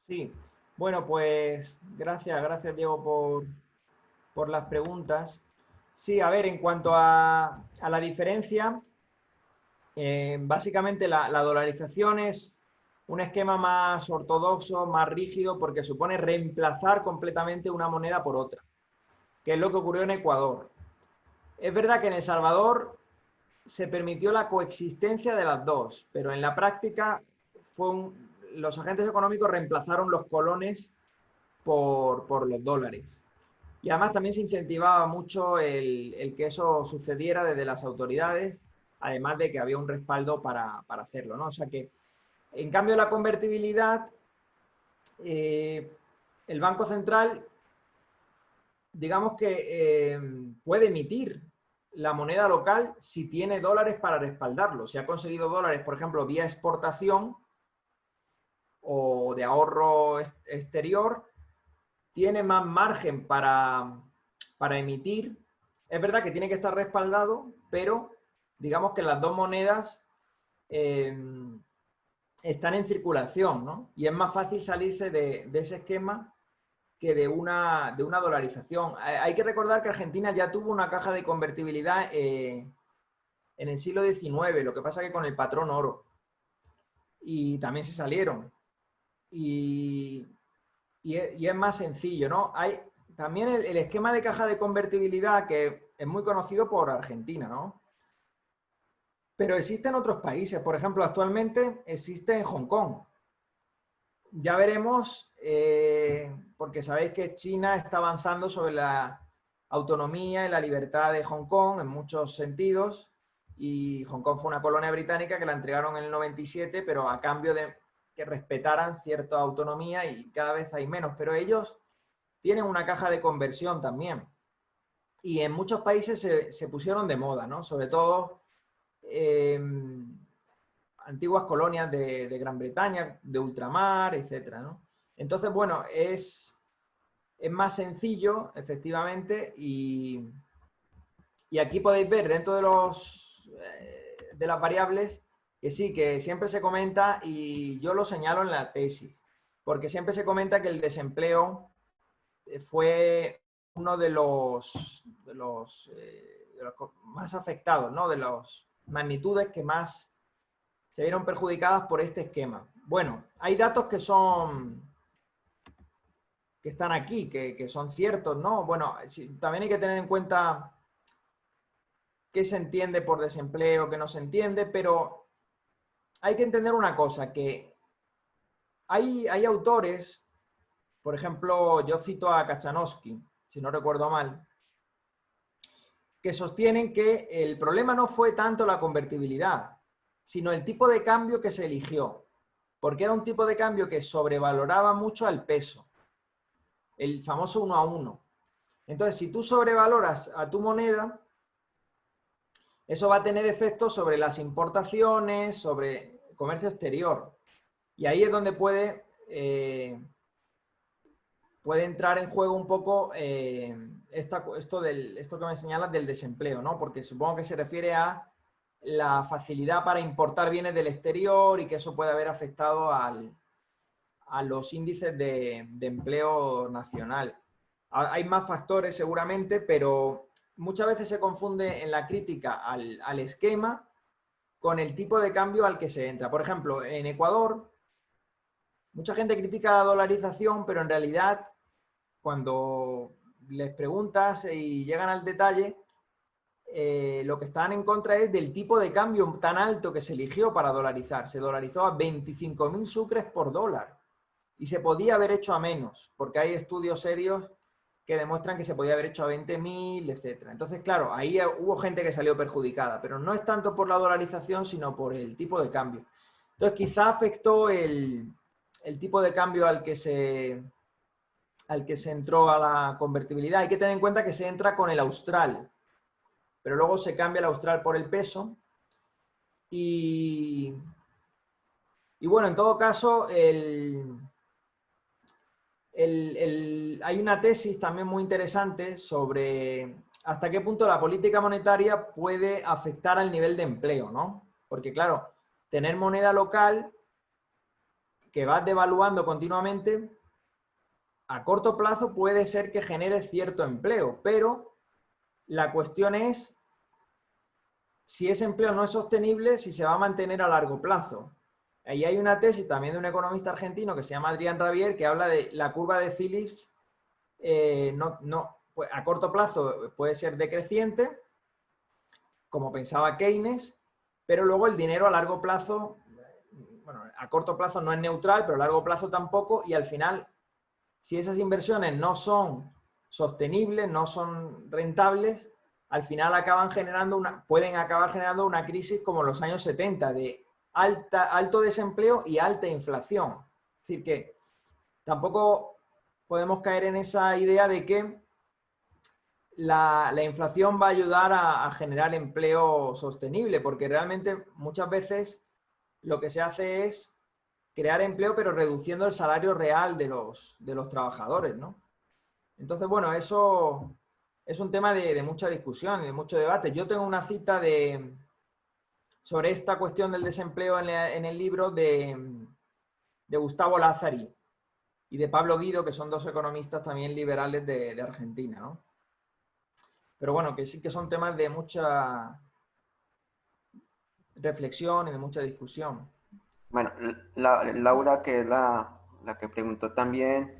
Sí, bueno, pues gracias Diego por las preguntas. Sí, a ver, en cuanto a la diferencia, básicamente la dolarización es un esquema más ortodoxo, más rígido, porque supone reemplazar completamente una moneda por otra, que es lo que ocurrió en Ecuador. Es verdad que en El Salvador se permitió la coexistencia de las dos, pero en la práctica los agentes económicos reemplazaron los colones por los dólares. Y además también se incentivaba mucho el que eso sucediera desde las autoridades, además de que había un respaldo para hacerlo, ¿no? O sea que, en cambio, la convertibilidad, el Banco Central, digamos que puede emitir la moneda local si tiene dólares para respaldarlo. Si ha conseguido dólares, por ejemplo, vía exportación o de ahorro exterior, tiene más margen para emitir. Es verdad que tiene que estar respaldado, pero digamos que las dos monedas están en circulación, ¿no? Y es más fácil salirse de ese esquema que de una dolarización. Hay que recordar que Argentina ya tuvo una caja de convertibilidad en el siglo XIX, lo que pasa que con el patrón oro. Y también se salieron. Y es más sencillo, ¿no? Hay también el esquema de caja de convertibilidad, que es muy conocido por Argentina, ¿no? Pero existe en otros países. Por ejemplo, actualmente existe en Hong Kong. Ya veremos, porque sabéis que China está avanzando sobre la autonomía y la libertad de Hong Kong en muchos sentidos, y Hong Kong fue una colonia británica que la entregaron en el 97, pero a cambio de que respetaran cierta autonomía, y cada vez hay menos, pero ellos tienen una caja de conversión también. Y en muchos países se pusieron de moda, ¿no? Sobre todo antiguas colonias de Gran Bretaña, de ultramar, etcétera, ¿no? Entonces, bueno, es más sencillo, efectivamente, y aquí podéis ver dentro de las variables que sí, que siempre se comenta, y yo lo señalo en la tesis, porque siempre se comenta que el desempleo fue uno de los más afectados, ¿no? De las magnitudes que más se vieron perjudicadas por este esquema. Bueno, hay datos que están aquí, que son ciertos, ¿no? Bueno, también hay que tener en cuenta qué se entiende por desempleo, qué no se entiende, pero hay que entender una cosa, que hay autores, por ejemplo, yo cito a Kachanowski, si no recuerdo mal, que sostienen que el problema no fue tanto la convertibilidad, sino el tipo de cambio que se eligió, porque era un tipo de cambio que sobrevaloraba mucho al peso, el famoso 1 a 1. Entonces, si tú sobrevaloras a tu moneda, eso va a tener efectos sobre las importaciones, sobre el comercio exterior. Y ahí es donde puede entrar en juego un poco esto que me señalas del desempleo, ¿no? Porque supongo que se refiere a la facilidad para importar bienes del exterior y que eso puede haber afectado a los índices de empleo nacional. Hay más factores seguramente, pero muchas veces se confunde en la crítica al esquema con el tipo de cambio al que se entra. Por ejemplo, en Ecuador, mucha gente critica la dolarización, pero en realidad, cuando les preguntas y llegan al detalle, lo que están en contra es del tipo de cambio tan alto que se eligió para dolarizar. Se dolarizó a 25.000 sucres por dólar. Y se podía haber hecho a menos, porque hay estudios serios que demuestran que se podía haber hecho a 20.000, etc. Entonces, claro, ahí hubo gente que salió perjudicada, pero no es tanto por la dolarización, sino por el tipo de cambio. Entonces, quizá afectó el tipo de cambio al que se entró a la convertibilidad. Hay que tener en cuenta que se entra con el austral, pero luego se cambia el austral por el peso. Y bueno, en todo caso, hay una tesis también muy interesante sobre hasta qué punto la política monetaria puede afectar al nivel de empleo, ¿no? Porque, claro, tener moneda local que va devaluando continuamente, a corto plazo puede ser que genere cierto empleo, pero la cuestión es si ese empleo no es sostenible, si se va a mantener a largo plazo. Ahí hay una tesis también de un economista argentino que se llama Adrián Rabier, que habla de la curva de Phillips. Pues a corto plazo puede ser decreciente, como pensaba Keynes, pero luego el dinero a largo plazo, bueno, a corto plazo no es neutral, pero a largo plazo tampoco, y al final, si esas inversiones no son sostenibles, no son rentables, al final pueden acabar generando una crisis como los años 70, de alto desempleo y alta inflación. Es decir, que tampoco podemos caer en esa idea de que la inflación va a ayudar a generar empleo sostenible, porque realmente muchas veces lo que se hace es crear empleo, pero reduciendo el salario real de los trabajadores, ¿no? Entonces, bueno, eso es un tema de mucha discusión y de mucho debate. Yo tengo una cita de sobre esta cuestión del desempleo en el libro de Gustavo Lázari y de Pablo Guido, que son dos economistas también liberales de Argentina, ¿no? Pero bueno, que sí que son temas de mucha reflexión y de mucha discusión. Bueno, Laura, que es la que preguntó también,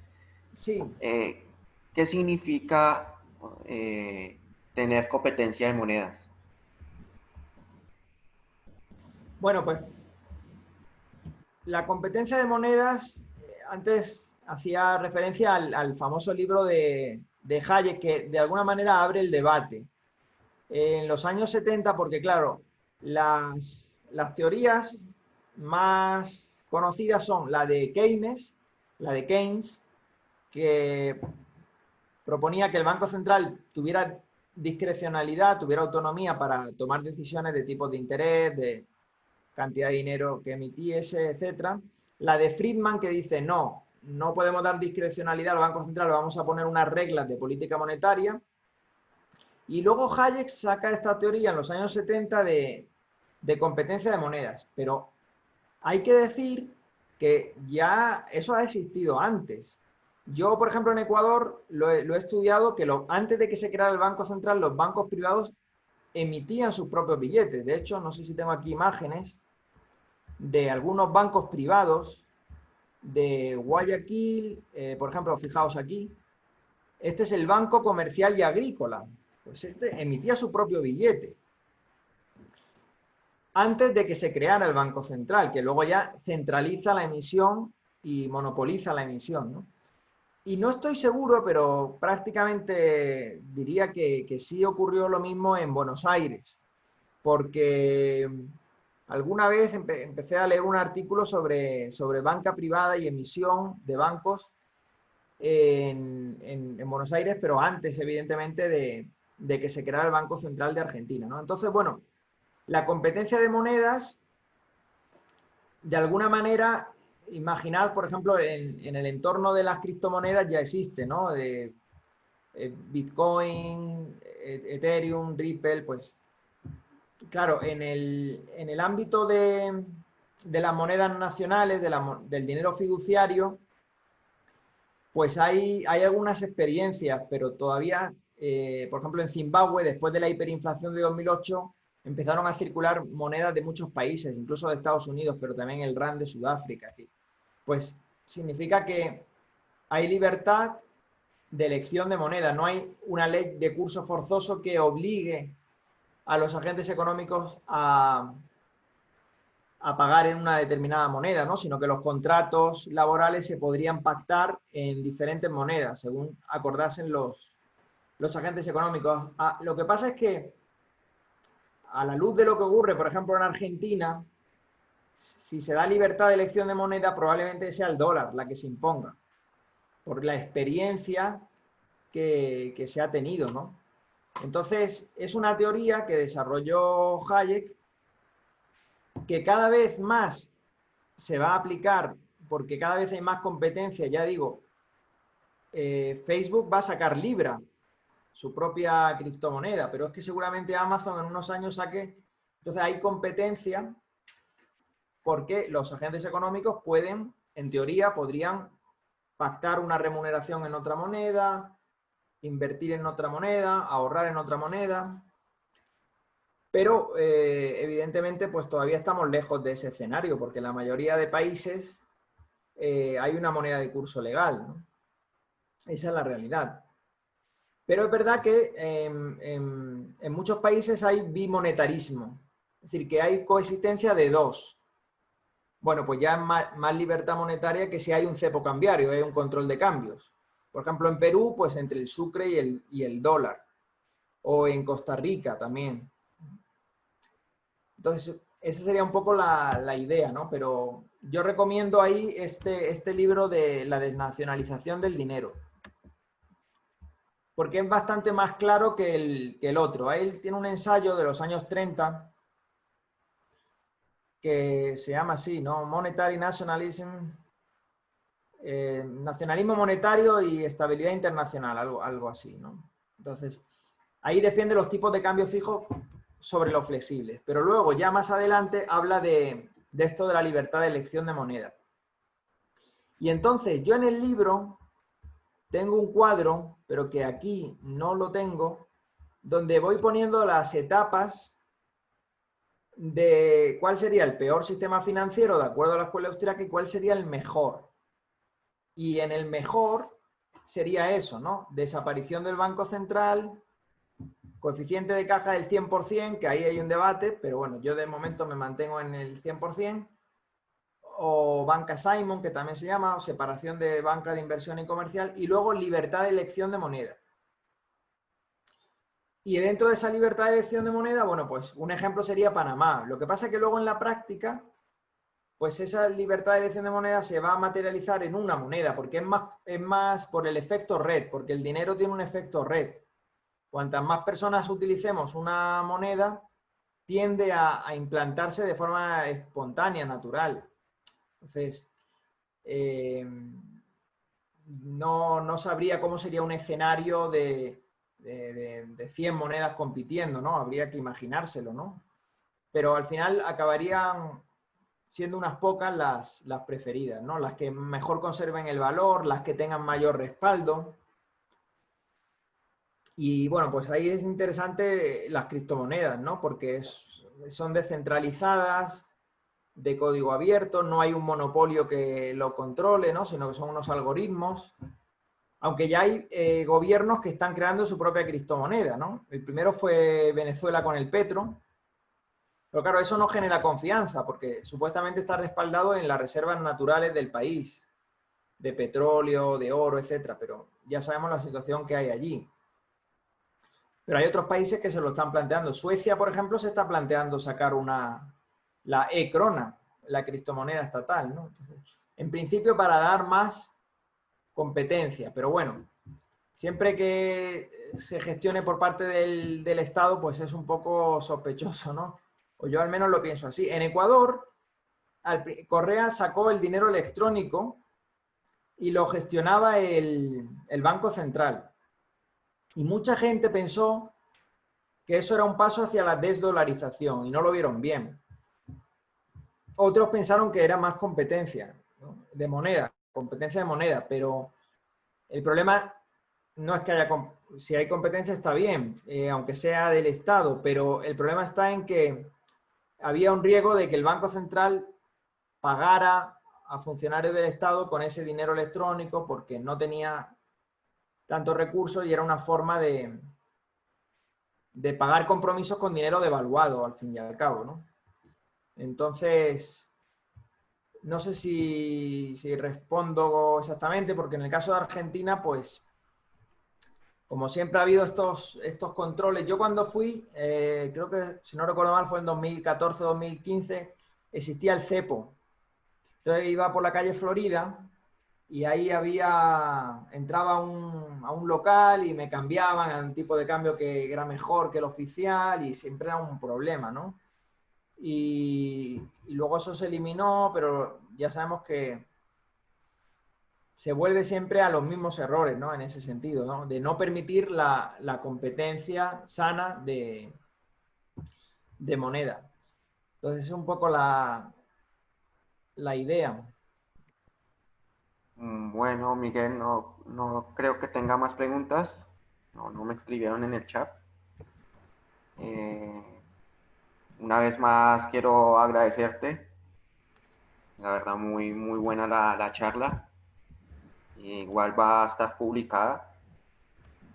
Sí, ¿qué significa tener competencia de monedas? bueno, pues la competencia de monedas, antes hacía referencia al famoso libro de Hayek, que de alguna manera abre el debate. En los años 70, porque claro, las teorías más conocidas son la de Keynes, que proponía que el Banco Central tuviera discrecionalidad, tuviera autonomía para tomar decisiones de tipos de interés, de cantidad de dinero que emitiese, etcétera. La de Friedman, que dice, no, no podemos dar discrecionalidad al Banco Central, vamos a poner unas reglas de política monetaria. Y luego Hayek saca esta teoría en los años 70 de competencia de monedas. Pero hay que decir que ya eso ha existido antes. Yo, por ejemplo, en Ecuador lo he estudiado que antes de que se creara el Banco Central, los bancos privados emitían sus propios billetes. De hecho, no sé si tengo aquí imágenes de algunos bancos privados de Guayaquil, por ejemplo, fijaos aquí, este es el Banco Comercial y Agrícola, pues este emitía su propio billete antes de que se creara el Banco Central, que luego ya centraliza la emisión y monopoliza la emisión, ¿no? Y no estoy seguro, pero prácticamente diría que sí ocurrió lo mismo en Buenos Aires, porque alguna vez empecé a leer un artículo sobre banca privada y emisión de bancos en Buenos Aires, pero antes, evidentemente, de que se creara el Banco Central de Argentina, ¿no? Entonces, bueno, la competencia de monedas, de alguna manera, imaginad, por ejemplo, en el entorno de las criptomonedas ya existe, ¿no? De Bitcoin, Ethereum, Ripple, pues claro, en el ámbito de las monedas nacionales, del dinero fiduciario, pues hay algunas experiencias, pero todavía, por ejemplo, en Zimbabue, después de la hiperinflación de 2008, empezaron a circular monedas de muchos países, incluso de Estados Unidos, pero también el RAN de Sudáfrica. Es decir, pues significa que hay libertad de elección de moneda, no hay una ley de curso forzoso que obligue a los agentes económicos a pagar en una determinada moneda, ¿no? Sino que los contratos laborales se podrían pactar en diferentes monedas, según acordasen los agentes económicos. Lo que pasa es que, a la luz de lo que ocurre, por ejemplo, en Argentina, si se da libertad de elección de moneda, probablemente sea el dólar la que se imponga, por la experiencia que se ha tenido, ¿no? Entonces, es una teoría que desarrolló Hayek, que cada vez más se va a aplicar porque cada vez hay más competencia. Ya digo, Facebook va a sacar Libra, su propia criptomoneda, pero es que seguramente Amazon en unos años saque. Entonces hay competencia porque los agentes económicos pueden, en teoría, podrían pactar una remuneración en otra moneda, invertir en otra moneda, ahorrar en otra moneda. Pero evidentemente pues todavía estamos lejos de ese escenario, porque en la mayoría de países hay una moneda de curso legal, ¿no? Esa es la realidad. Pero es verdad que en muchos países hay bimonetarismo, es decir, que hay coexistencia de dos. Bueno, pues ya es más libertad monetaria que si hay un cepo cambiario, hay un control de cambios. Por ejemplo, en Perú, pues entre el sucre y el dólar. O en Costa Rica también. Entonces, esa sería un poco la idea, ¿no? Pero yo recomiendo ahí este libro de la desnacionalización del dinero, porque es bastante más claro que el otro. Él tiene un ensayo de los años 30 que se llama así, ¿no? Monetary Nationalism, nacionalismo monetario y estabilidad internacional, algo así, ¿no? Entonces, ahí defiende los tipos de cambio fijos sobre lo flexible. Pero luego, ya más adelante, habla de esto de la libertad de elección de moneda. Y entonces, yo en el libro tengo un cuadro, pero que aquí no lo tengo, donde voy poniendo las etapas de cuál sería el peor sistema financiero de acuerdo a la escuela austríaca y cuál sería el mejor. Y en el mejor sería eso, ¿no? Desaparición del Banco Central, coeficiente de caja del 100%, que ahí hay un debate, pero bueno, yo de momento me mantengo en el 100%, o banca Simon, que también se llama, o separación de banca de inversión y comercial, y luego libertad de elección de moneda. Y dentro de esa libertad de elección de moneda, bueno, pues un ejemplo sería Panamá. Lo que pasa es que luego en la práctica, pues esa libertad de elección de moneda se va a materializar en una moneda, porque es más por el efecto red, porque el dinero tiene un efecto red. Cuantas más personas utilicemos una moneda, tiende a implantarse de forma espontánea, natural. Entonces, no sabría cómo sería un escenario de 100 monedas compitiendo, ¿no? Habría que imaginárselo, ¿no? Pero al final acabarían siendo unas pocas las preferidas, ¿no? Las que mejor conserven el valor, las que tengan mayor respaldo. Y bueno, pues ahí es interesante las criptomonedas, ¿no? Porque son descentralizadas, de código abierto, no hay un monopolio que lo controle, ¿no? Sino que son unos algoritmos. Aunque ya hay gobiernos que están creando su propia criptomoneda, ¿no? El primero fue Venezuela con el Petro, pero claro, eso no genera confianza porque supuestamente está respaldado en las reservas naturales del país, de petróleo, de oro, etcétera, pero ya sabemos la situación que hay allí. Pero hay otros países que se lo están planteando. Suecia, por ejemplo, se está planteando sacar la e-krona, la criptomoneda estatal, ¿no? Entonces, en principio para dar más competencia, pero bueno, siempre que se gestione por parte del Estado, pues es un poco sospechoso, ¿no? O yo al menos lo pienso así. En Ecuador, Correa sacó el dinero electrónico y lo gestionaba el Banco Central. Y mucha gente pensó que eso era un paso hacia la desdolarización y no lo vieron bien. Otros pensaron que era más competencia, ¿no? De moneda, competencia de moneda, pero el problema no es que haya, si hay competencia está bien, aunque sea del Estado, pero el problema está en que había un riesgo de que el Banco Central pagara a funcionarios del Estado con ese dinero electrónico porque no tenía tantos recursos y era una forma de pagar compromisos con dinero devaluado, al fin y al cabo, ¿no? Entonces, no sé si respondo exactamente, porque en el caso de Argentina, pues, como siempre ha habido estos controles. Yo cuando fui, creo que, si no recuerdo mal, fue en 2014-2015, existía el cepo. Entonces iba por la calle Florida y ahí entraba a un local y me cambiaban a un tipo de cambio que era mejor que el oficial y siempre era un problema, ¿no? Y luego eso se eliminó, pero ya sabemos que se vuelve siempre a los mismos errores, ¿no? En ese sentido, ¿no? De no permitir la competencia sana de moneda. Entonces es un poco la idea. Bueno, Miguel, no creo que tenga más preguntas. No me escribieron en el chat. Una vez más quiero agradecerte. La verdad, muy buena la charla. Igual va a estar publicada.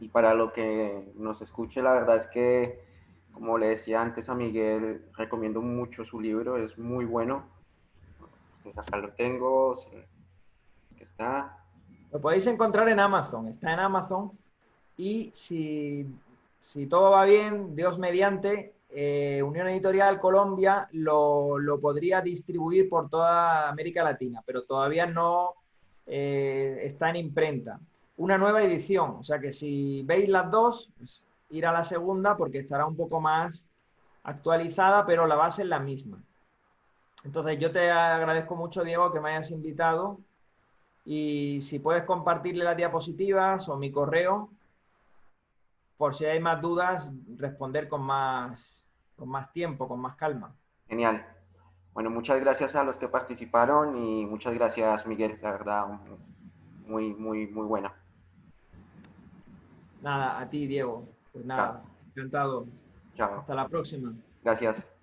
Y para lo que nos escuche, la verdad es que, como le decía antes a Miguel, recomiendo mucho su libro, es muy bueno. Entonces acá lo tengo, que está. Lo podéis encontrar en Amazon, está en Amazon. Y si todo va bien, Dios mediante, Unión Editorial Colombia lo podría distribuir por toda América Latina, pero todavía no está en imprenta. Una nueva edición, o sea que si veis las dos, pues ir a la segunda porque estará un poco más actualizada, pero la base es la misma. Entonces yo te agradezco mucho, Diego, que me hayas invitado y si puedes compartirle las diapositivas o mi correo, por si hay más dudas, responder con más con más tiempo, con más calma. Genial. Bueno, muchas gracias a los que participaron y muchas gracias, Miguel. La verdad, muy, muy, muy buena. Nada, a ti, Diego. Pues Chao. nada, encantado. Chao. Hasta la próxima. Gracias.